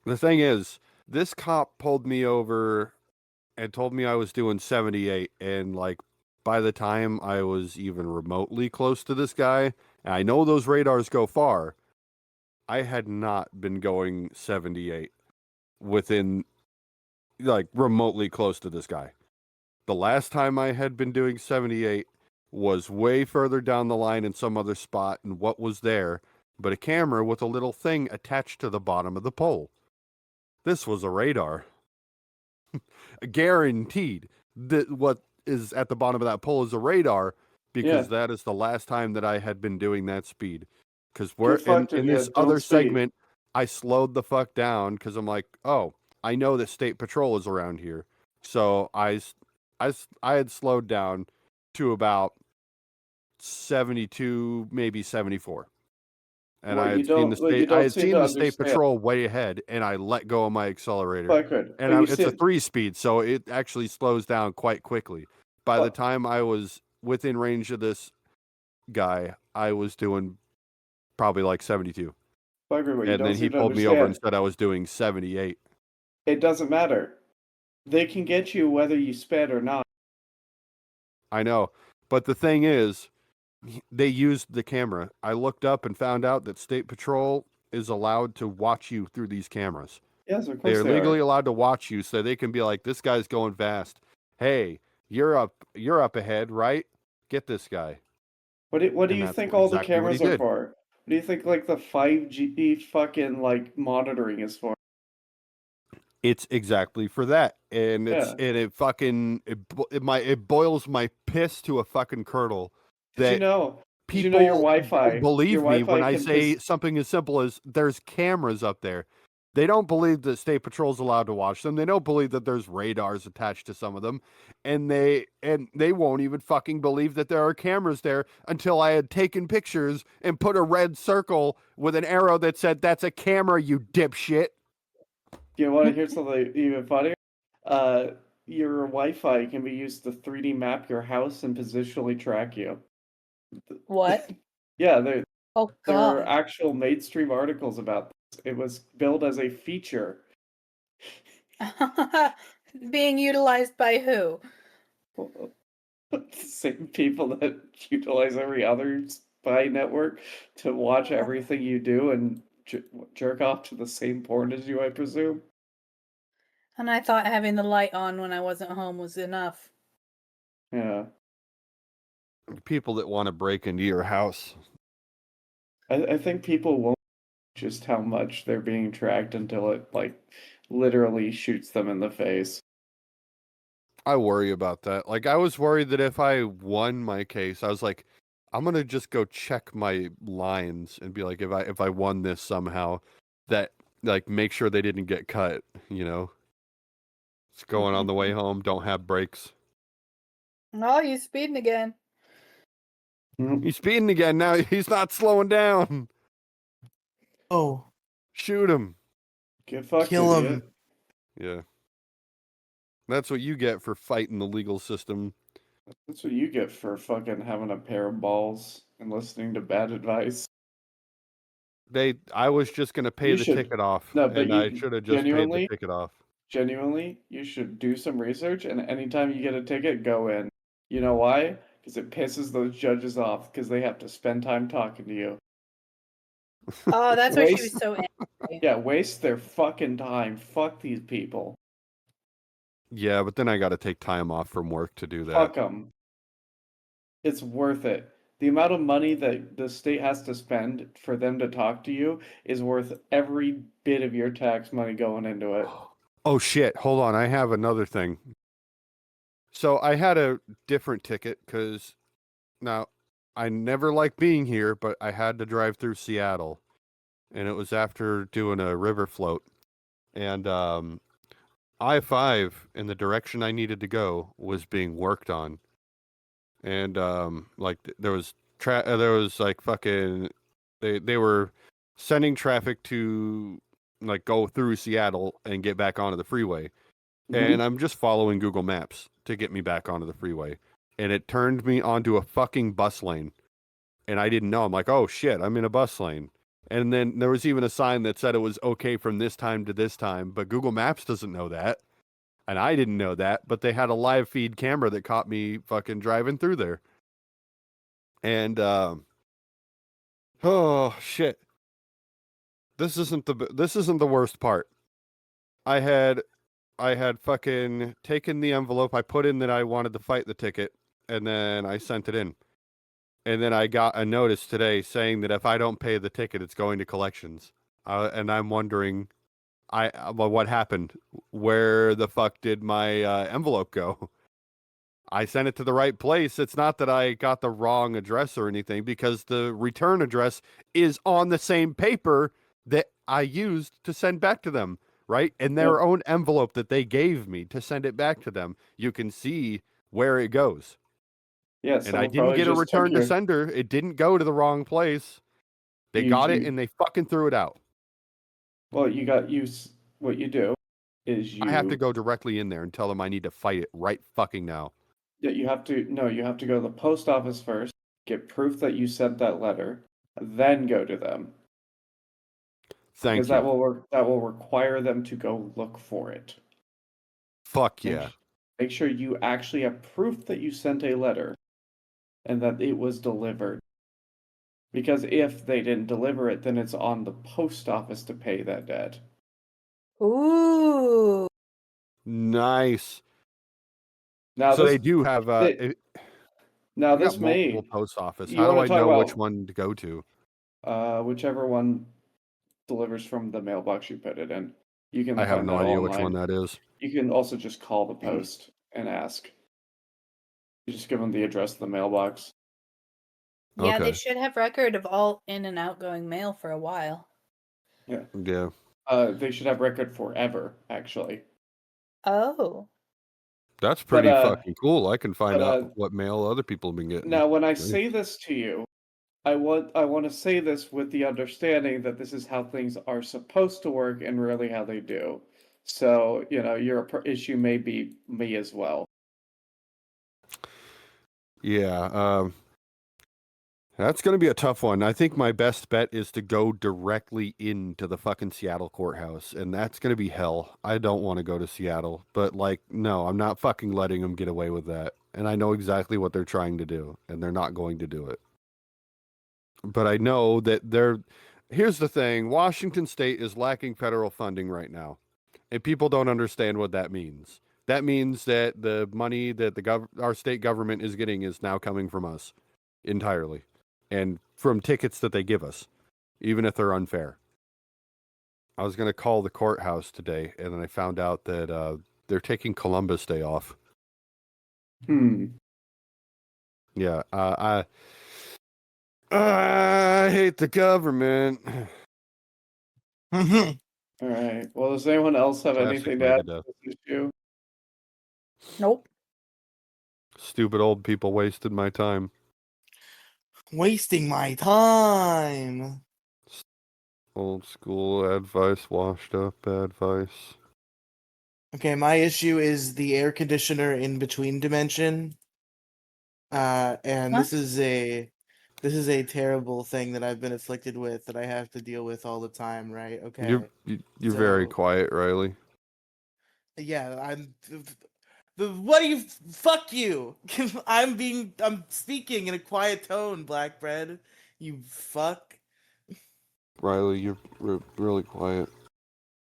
the thing is, this cop pulled me over and told me I was doing 78, and like by the time I was even remotely close to this guy, and I know those radars go far, I had not been going 78 within like remotely close to this guy. The last time I had been doing 78 was way further down the line in some other spot, and what was there but a camera with a little thing attached to the bottom of the pole. This was a radar. Guaranteed that what is at the bottom of that pole is a radar, because that is the last time that I had been doing that speed. Because we're in this other segment, I slowed the fuck down because I'm like, oh, I know that State Patrol is around here. So I had slowed down to about 72, maybe 74. And I had seen the State Patrol way ahead, and I let go of my accelerator. And it's a 3-speed, so it actually slows down quite quickly. By the time I was within range of this guy, I was doing probably like 72. And then he pulled me over and said I was doing 78. It doesn't matter. They can get you whether you sped or not. I know. But the thing is, they used the camera. I looked up and found out that State Patrol is allowed to watch you through these cameras. Yes, of course They're legally allowed to watch you, so they can be like, this guy's going fast. Hey, you're up ahead, right? Get this guy. What do you think all the cameras are for? What do you think like the 5G fucking like monitoring is for? It's exactly for that. And it boils my piss to a fucking curdle Did you that know? Did you know people don't believe me when I can say something as simple as there's cameras up there. They don't believe that state patrol's allowed to watch them. They don't believe that there's radars attached to some of them, and they won't even fucking believe that there are cameras there until I had taken pictures and put a red circle with an arrow that said that's a camera, you dipshit. You want to hear something even funnier? Your Wi-Fi can be used to 3D map your house and positionally track you. What? Yeah, there Oh are God. actual mainstream articles about this. It was built as a feature. Being utilized by who? The same people that utilize every other spy network to watch everything you do and jerk off to the same porn as you, I presume. And I thought having the light on when I wasn't home was enough. Yeah. People that want to break into your house. I think people won't just how much they're being tracked until it, like, literally shoots them in the face. I worry about that. Like, I was worried that if I won my case, I was like, I'm gonna just go check my lines and be like, if I won this somehow, that like make sure they didn't get cut. You know, it's going on the way home. Don't have brakes. Oh, you speeding again. He's speeding again now. He's not slowing down. Oh, Shoot him. Get fucked, kill idiot. him. Yeah, that's what you get for fighting the legal system. That's what you get for fucking having a pair of balls and listening to bad advice. I was just gonna pay You the should ticket off, no, but and I you should have just paid the ticket off. genuinely, you should do some research, and anytime you get a ticket, go in. You know why? Because it pisses those judges off because they have to spend time talking to you. Oh, that's why she was Waste, so angry. yeah, waste their fucking time. Fuck these people. Yeah, but then I got to take time off from work to do that. Fuck them. It's worth it. The amount of money that the state has to spend for them to talk to you is worth every bit of your tax money going into it. Oh shit, hold on. I have another thing. So I had a different ticket because now I never liked being here, but I had to drive through Seattle. And it was after doing a river float. And I-5 in the direction I needed to go was being worked on. And like there was like fucking they were sending traffic to like go through Seattle and get back onto the freeway. And I'm just following Google Maps to get me back onto the freeway. And it turned me onto a fucking bus lane. And I didn't know. I'm like, oh shit, I'm in a bus lane. And then there was even a sign that said it was okay from this time to this time, but Google Maps doesn't know that. And I didn't know that, but they had a live feed camera that caught me fucking driving through there. And oh shit. This isn't the worst part. I had fucking taken the envelope. I put in that I wanted to fight the ticket, and then I sent it in. And then I got a notice today saying that if I don't pay the ticket, it's going to collections. And I'm wondering, well, what happened? Where the fuck did my envelope go? I sent it to the right place. It's not that I got the wrong address or anything, because the return address is on the same paper that I used to send back to them. Right? In their own envelope that they gave me to send it back to them, you can see where it goes. Yeah, And I someone didn't probably get a just took return to sender. It didn't go to the wrong place. They got it and they fucking threw it out. Well, what you do is I have to go directly in there and tell them I need to fight it right fucking now. you have to go to the post office first, get proof that you sent that letter, then go to them. Thank Because you. that will require them to go look for it. Fuck yeah. Make sure you actually have proof that you sent a letter and that it was delivered. Because if they didn't deliver it, then it's on the post office to pay that debt. Ooh. Nice. Now So this they do have now they got this may multiple post office. you How do want I to talk know which about one to go to? whichever one delivers from the mailbox you put it in. You can I have find no that idea which one online. that is. You can also just call the post and ask. You just give them the address of the mailbox. Yeah, they Okay. should have record of all in and outgoing mail for a while. Yeah. Yeah. They should have record forever, actually. Oh. That's But pretty fucking cool. I can find but out what mail other people have been getting. now when I Nice. say this to you, I want to say this with the understanding that this is how things are supposed to work and really how they do. So, your issue may be me as well. Yeah. That's going to be a tough one. I think my best bet is to go directly into the fucking Seattle courthouse, and that's going to be hell. I don't want to go to Seattle, but no, I'm not fucking letting them get away with that. And I know exactly what they're trying to do, and they're not going to do it. But I know that here's the thing, Washington State is lacking federal funding right now, and people don't understand what that means. That means that the money that our state government is getting is now coming from us entirely, and from tickets that they give us, even if they're unfair. I was going to call the courthouse today, and then I found out that they're taking Columbus Day off. Yeah, I hate the government. All right. Well, does anyone else have Classic anything to add Megadeth. to this issue? Nope. Stupid old people wasted my time. Wasting my time. Old school advice, washed up advice. Okay, my issue is the air conditioner in between dimension. And Huh? this is a terrible thing that I've been afflicted with that I have to deal with all the time, right? Okay. You're very So- quiet, Riely. Yeah, what do you fuck you? I'm speaking in a quiet tone, Blackbread. You fuck. Riely, you're really quiet.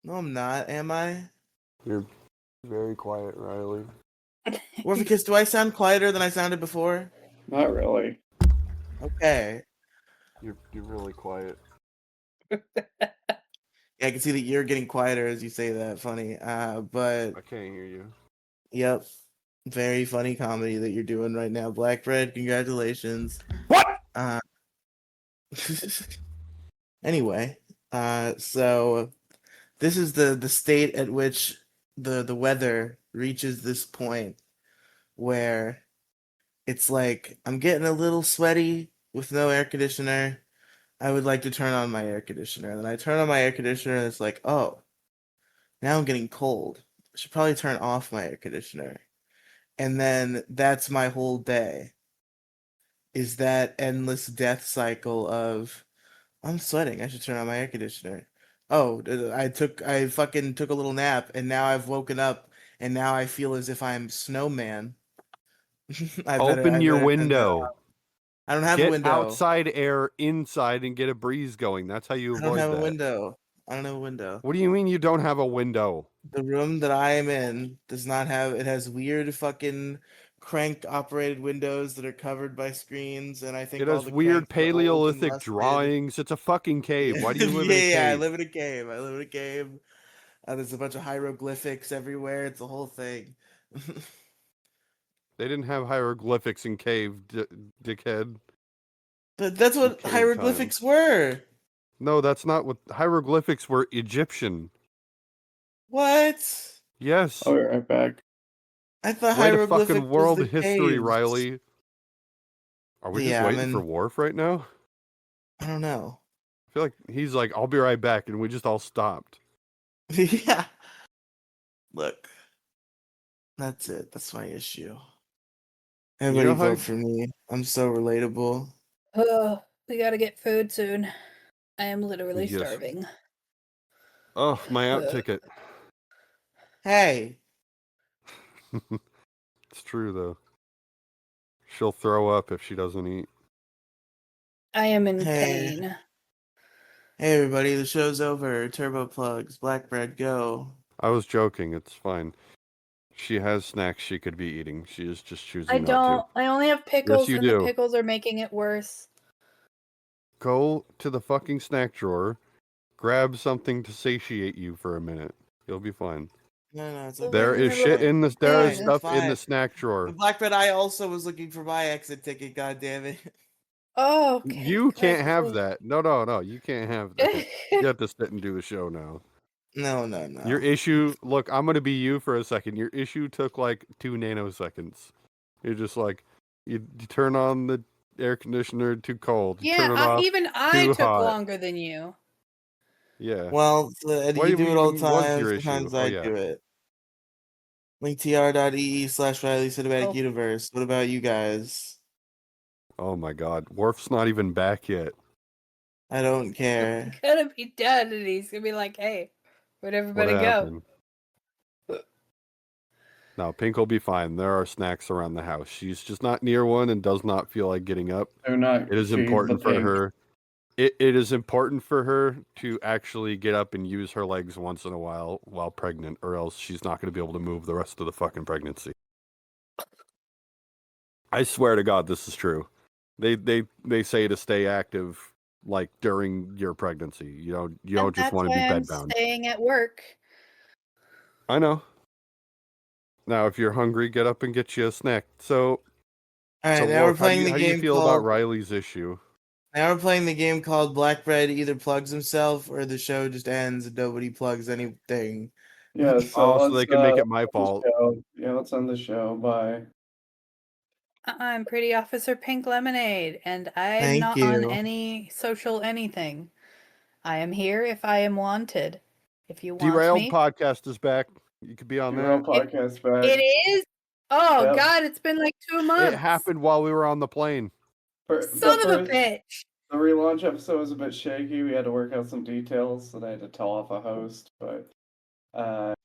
No, I'm not, am I? You're very quiet, Riely. Warficus, do I sound quieter than I sounded before? Not really. Okay. You're really quiet. Yeah, I can see that you're getting quieter as you say that. Funny. But I can't hear you. yep. Very funny comedy that you're doing right now, Blackbread. Congratulations. What? Anyway, so this is the state at which the weather reaches this point where it's like I'm getting a little sweaty with no air conditioner. I would like to turn on my air conditioner. And then I turn on my air conditioner and it's like, oh, now I'm getting cold. I should probably turn off my air conditioner. And then that's my whole day. Is that endless death cycle of I'm sweating, I should turn on my air conditioner. Oh, I fucking took a little nap and now I've woken up and now I feel as if I'm snowman. Open your turn that window. off. I don't have a Get window. outside air inside and get a breeze going. That's how you I don't avoid have that. a window. I don't have a window. What do you mean you don't have a window? The room that I am in does not have. It has weird fucking crank operated windows that are covered by screens, and I think It all has the weird cranks are old and Paleolithic rusted. drawings. It's a fucking cave. Why do you live in a Yeah, cave? I live in a cave. I live in a cave. There's a bunch of hieroglyphics everywhere. It's a whole thing. They didn't have hieroglyphics in cave, dickhead. But that's what Cave hieroglyphics were. No, that's not what hieroglyphics were. Egyptian. What? Yes. I'll be right back. I thought Way to hieroglyphics fucking was world the history, caves. Riely. Are we just Yeah, waiting for Warf right now? I don't know. I feel like he's like, I'll be right back, and we just all stopped. Yeah. Look. That's it. That's my issue. Everybody know how- vote for me. I'm so relatable. Oh, we gotta get food soon. I am literally Yes. starving. Oh, my out ticket. Hey. It's true, though. She'll throw up if she doesn't eat. I am in Hey. pain. Hey everybody, the show's over. Turbo plugs, Blackbread, go. I was joking. It's fine. She has snacks she could be eating. She is just choosing I not don't. I only have pickles, you and the do. pickles are making it worse. to. Go to the fucking snack drawer, grab something to satiate you for a minute. You'll be fine. No, it's Well, okay. There is shit in the. There is Fine, stuff fine. in the snack drawer. But Blackbread, I also was looking for my exit ticket, god damn it. Oh, okay. You can't have good. that. No. You can't have that. You have to sit and do a show now. No. Your issue, look, I'm going to be you for a second. Your issue took like 2 nanoseconds. You're just like, you turn on the air conditioner too cold. You turn it Yeah, off even I too took hot. longer than you. Yeah. Well, What you do it all the even was time. your issue? Sometimes Oh, I yeah. do it. linktr.ee/Riely Cinematic Oh. Universe. What about you guys? Oh, my God. Warf's not even back yet. I don't care. Gonna be dead, and he's gonna be like, "Hey, where'd What everybody go?" happened? No, Pink will be fine. There are snacks around the house. She's just not near one and does not feel like getting up. Do not It is feed the important for pink. her. It is important for her to actually get up and use her legs once in a while pregnant, or else she's not going to be able to move the rest of the fucking pregnancy. I swear to God, this is true. They say to stay active like during your pregnancy. You don't And just that's want to why be I'm bedbound. staying at work. I know. Now, if you're hungry, get up and get you a snack. So, All right, so now we're Warp, playing the how do you game feel about called. Riley's issue? Now we're playing the game called Black Bread either plugs himself or the show just ends and nobody plugs anything. Yeah, so Oh, so let's they can make it my end the fault. show. Yeah, let's end the show. Bye. I'm Pretty Officer Pink Lemonade, and I'm Thank not on you. any social anything. I am here if I am wanted. If you want Derailed me, podcast is back. You could be on Real that. podcast back. it is. Oh Yep. God, it's been like 2 It months. happened while we were on the plane. Son of a bitch. The relaunch episode was a bit shaky. We had to work out some details that I had to tell off a host, but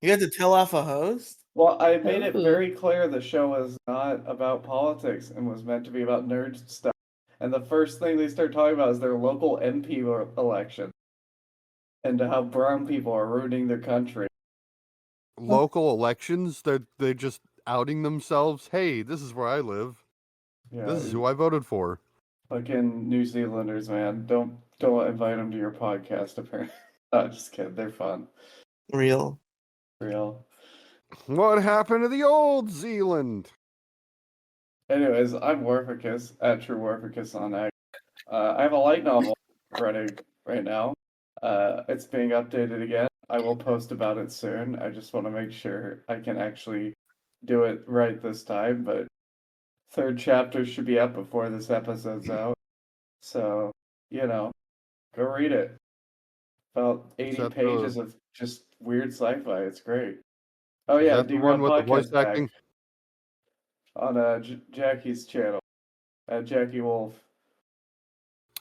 You had to tell off a host? well, I made it Ooh. very clear the show was not about politics and was meant to be about nerd stuff. And the first thing they start talking about is their local MP election and how brown people are ruining their country. Local elections, they're just outing themselves. Hey, this is where I live. Yeah, This is who I voted for. fucking New Zealanders, man. Don't invite them to your podcast. Apparently, no, just kidding. They're fun. Real. Real. What happened to the old Zealand? Anyways, I'm Warficus at True Warficus on X. I have a light novel running right now. It's being updated again. I will post about it soon. I just want to make sure I can actually do it right this time, but 3rd chapter should be up before this episode's out. So, go read it. About 80 pages of just weird sci-fi. It's great. Oh Is yeah, that the one with the voice acting? On Jackie's channel, at Jackie Wolf.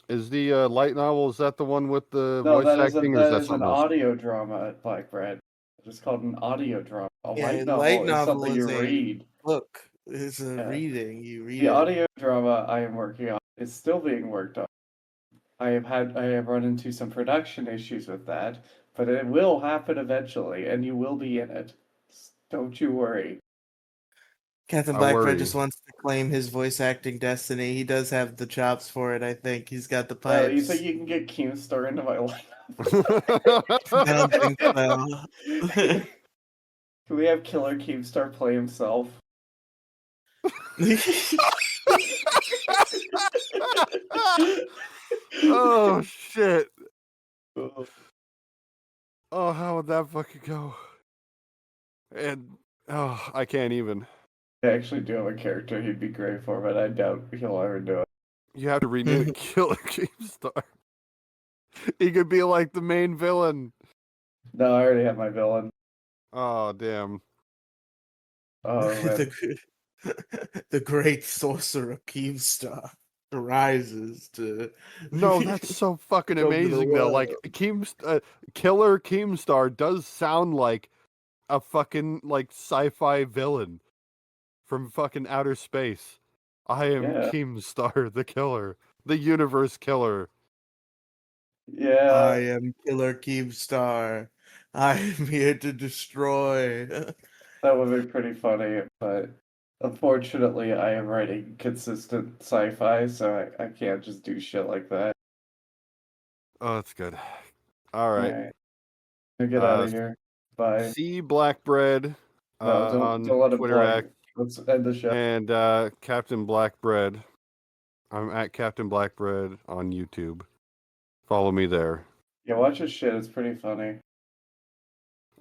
Is the light novel, is that the one with the No, voice acting, or is that is an something else? audio drama at Black Bread. It's called an audio drama. A light light novel is novel something is you a read. book. It's a Yeah. reading. You read The it. audio drama I am working on is still being worked on. I have run into some production issues with that, but it will happen eventually, and you will be in it. Don't you worry. Captain I Blackbird worry. just wants to claim his voice acting destiny. He does have the chops for it, I think. He's got the You pipes. think you can get Keemstar into my life? I don't think so. Can we have Killer Keemstar play himself? Oh, shit. Oh, how would that fucking go? And, oh, I can't even. I actually do have a character he'd be great for, but I doubt he'll ever do it. You have to rename it Killer Keemstar. He could be like the main villain. No, I already have my villain. Oh, damn. Oh, man. the great sorcerer Keemstar rises to. No, that's so fucking Come to the amazing, though. Like, world. Killer Keemstar does sound like a fucking, like, sci-fi villain from fucking outer space. I am Yeah. Keemstar, the killer. The universe killer. Yeah. I am Killer Keemstar. I am here to destroy. That would be pretty funny, but unfortunately, I am writing consistent sci-fi, so I can't just do shit like that. Oh, that's good. All right. Alright. I'll get out of here. Bye. See Blackbread No, don't on let it Twitter plug. X Let's end the show. and Captain Blackbread I'm at Captain Blackbread on YouTube. Follow me there. Yeah, watch his shit. It's pretty funny.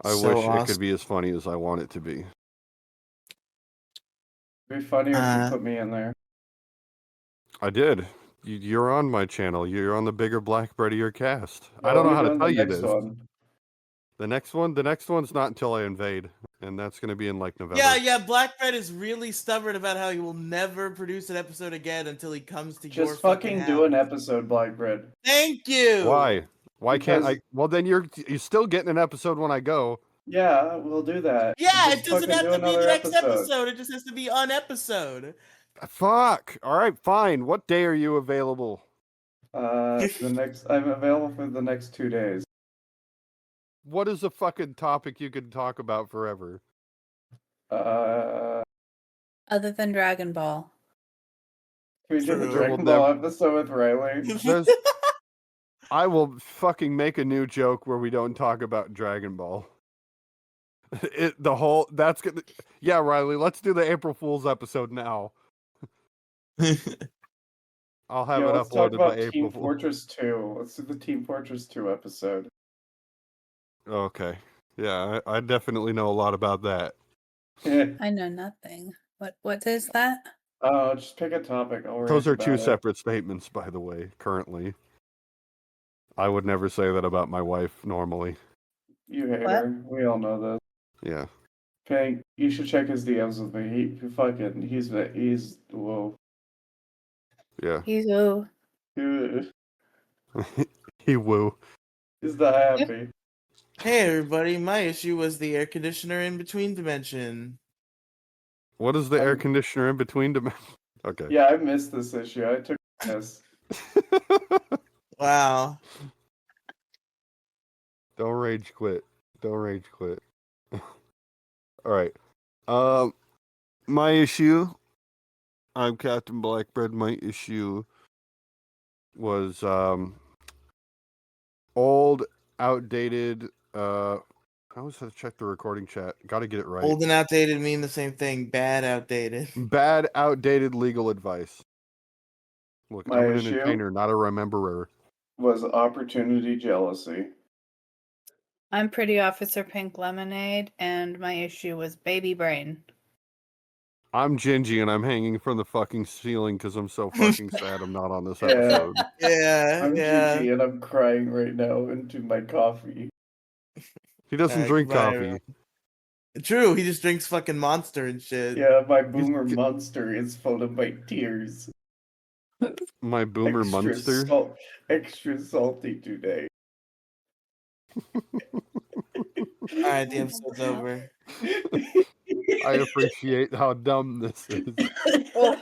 I So wish it awesome. could be as funny as I want it to be. It'd be funnier if you Uh, put me in there. I did. You're on my channel. You're on the bigger Blackbreadier cast. I Well, don't know we're how to doing tell the you next this. one. The next one's not until I invade, and that's going to be in like November. yeah, Blackbread is really stubborn about how he will never produce an episode again until he comes to your Just fucking fucking do an house. episode, Blackbread. Thank you. Why? Why can't I? Because- Well, then you're still getting an episode when I go. Yeah, we'll do that. Yeah, Just it doesn't fucking have do to be the another next episode. It just has to be an episode. Fuck. All right, fine. What day are you available? I'm available for the next 2 days. What is a fucking topic you could talk about forever? Uh, Other than Dragon Ball. can we do the True. Dragon Well, Ball episode with Riely? There's. I will fucking make a new joke where we don't talk about Dragon Ball. That's gonna. Yeah, Riley. Let's do the April Fool's episode now. I'll have Yeah, it let's talk uploaded by about April Team Fool. Fortress 2. Let's do the Team Fortress 2 episode. Okay. Yeah, I definitely know a lot about that. I know nothing. What is that? Oh, just pick a topic. I'll Those rant are two about it. separate statements, by the way, currently. I would never say that about my wife normally. You hate What? her. We all know this. Yeah. Pink, you should check his DMs with me. He's whoa. Yeah. He's ooh. He woo. He's not happy. Hey everybody, my issue was the air conditioner in between dimension. What is the air conditioner in between dimensions? Okay. Yeah, I missed this issue. I took this. Wow. Don't rage quit. Don't rage quit. All right. My issue. I'm Captain Blackbread. My issue was old, outdated. I always have to check the recording chat. Got to get it right. Old and outdated mean the same thing. Bad, outdated. Bad, outdated legal advice. Look, My I'm an issue? entertainer, not a rememberer. Was opportunity jealousy. I'm Pretty Officer Pink Lemonade, and my issue was baby brain. I'm Gingy, and I'm hanging from the fucking ceiling because I'm so fucking sad I'm not on this Yeah. episode. Yeah, I'm yeah. Gigi and I'm crying right now into my coffee. He doesn't drink goodbye, coffee. everyone. True, he just drinks fucking Monster and shit. Yeah, my boomer monster is full of my tears. My boomer monster. Extra salty today. Alright, the episode's over. I appreciate how dumb this is. Oh.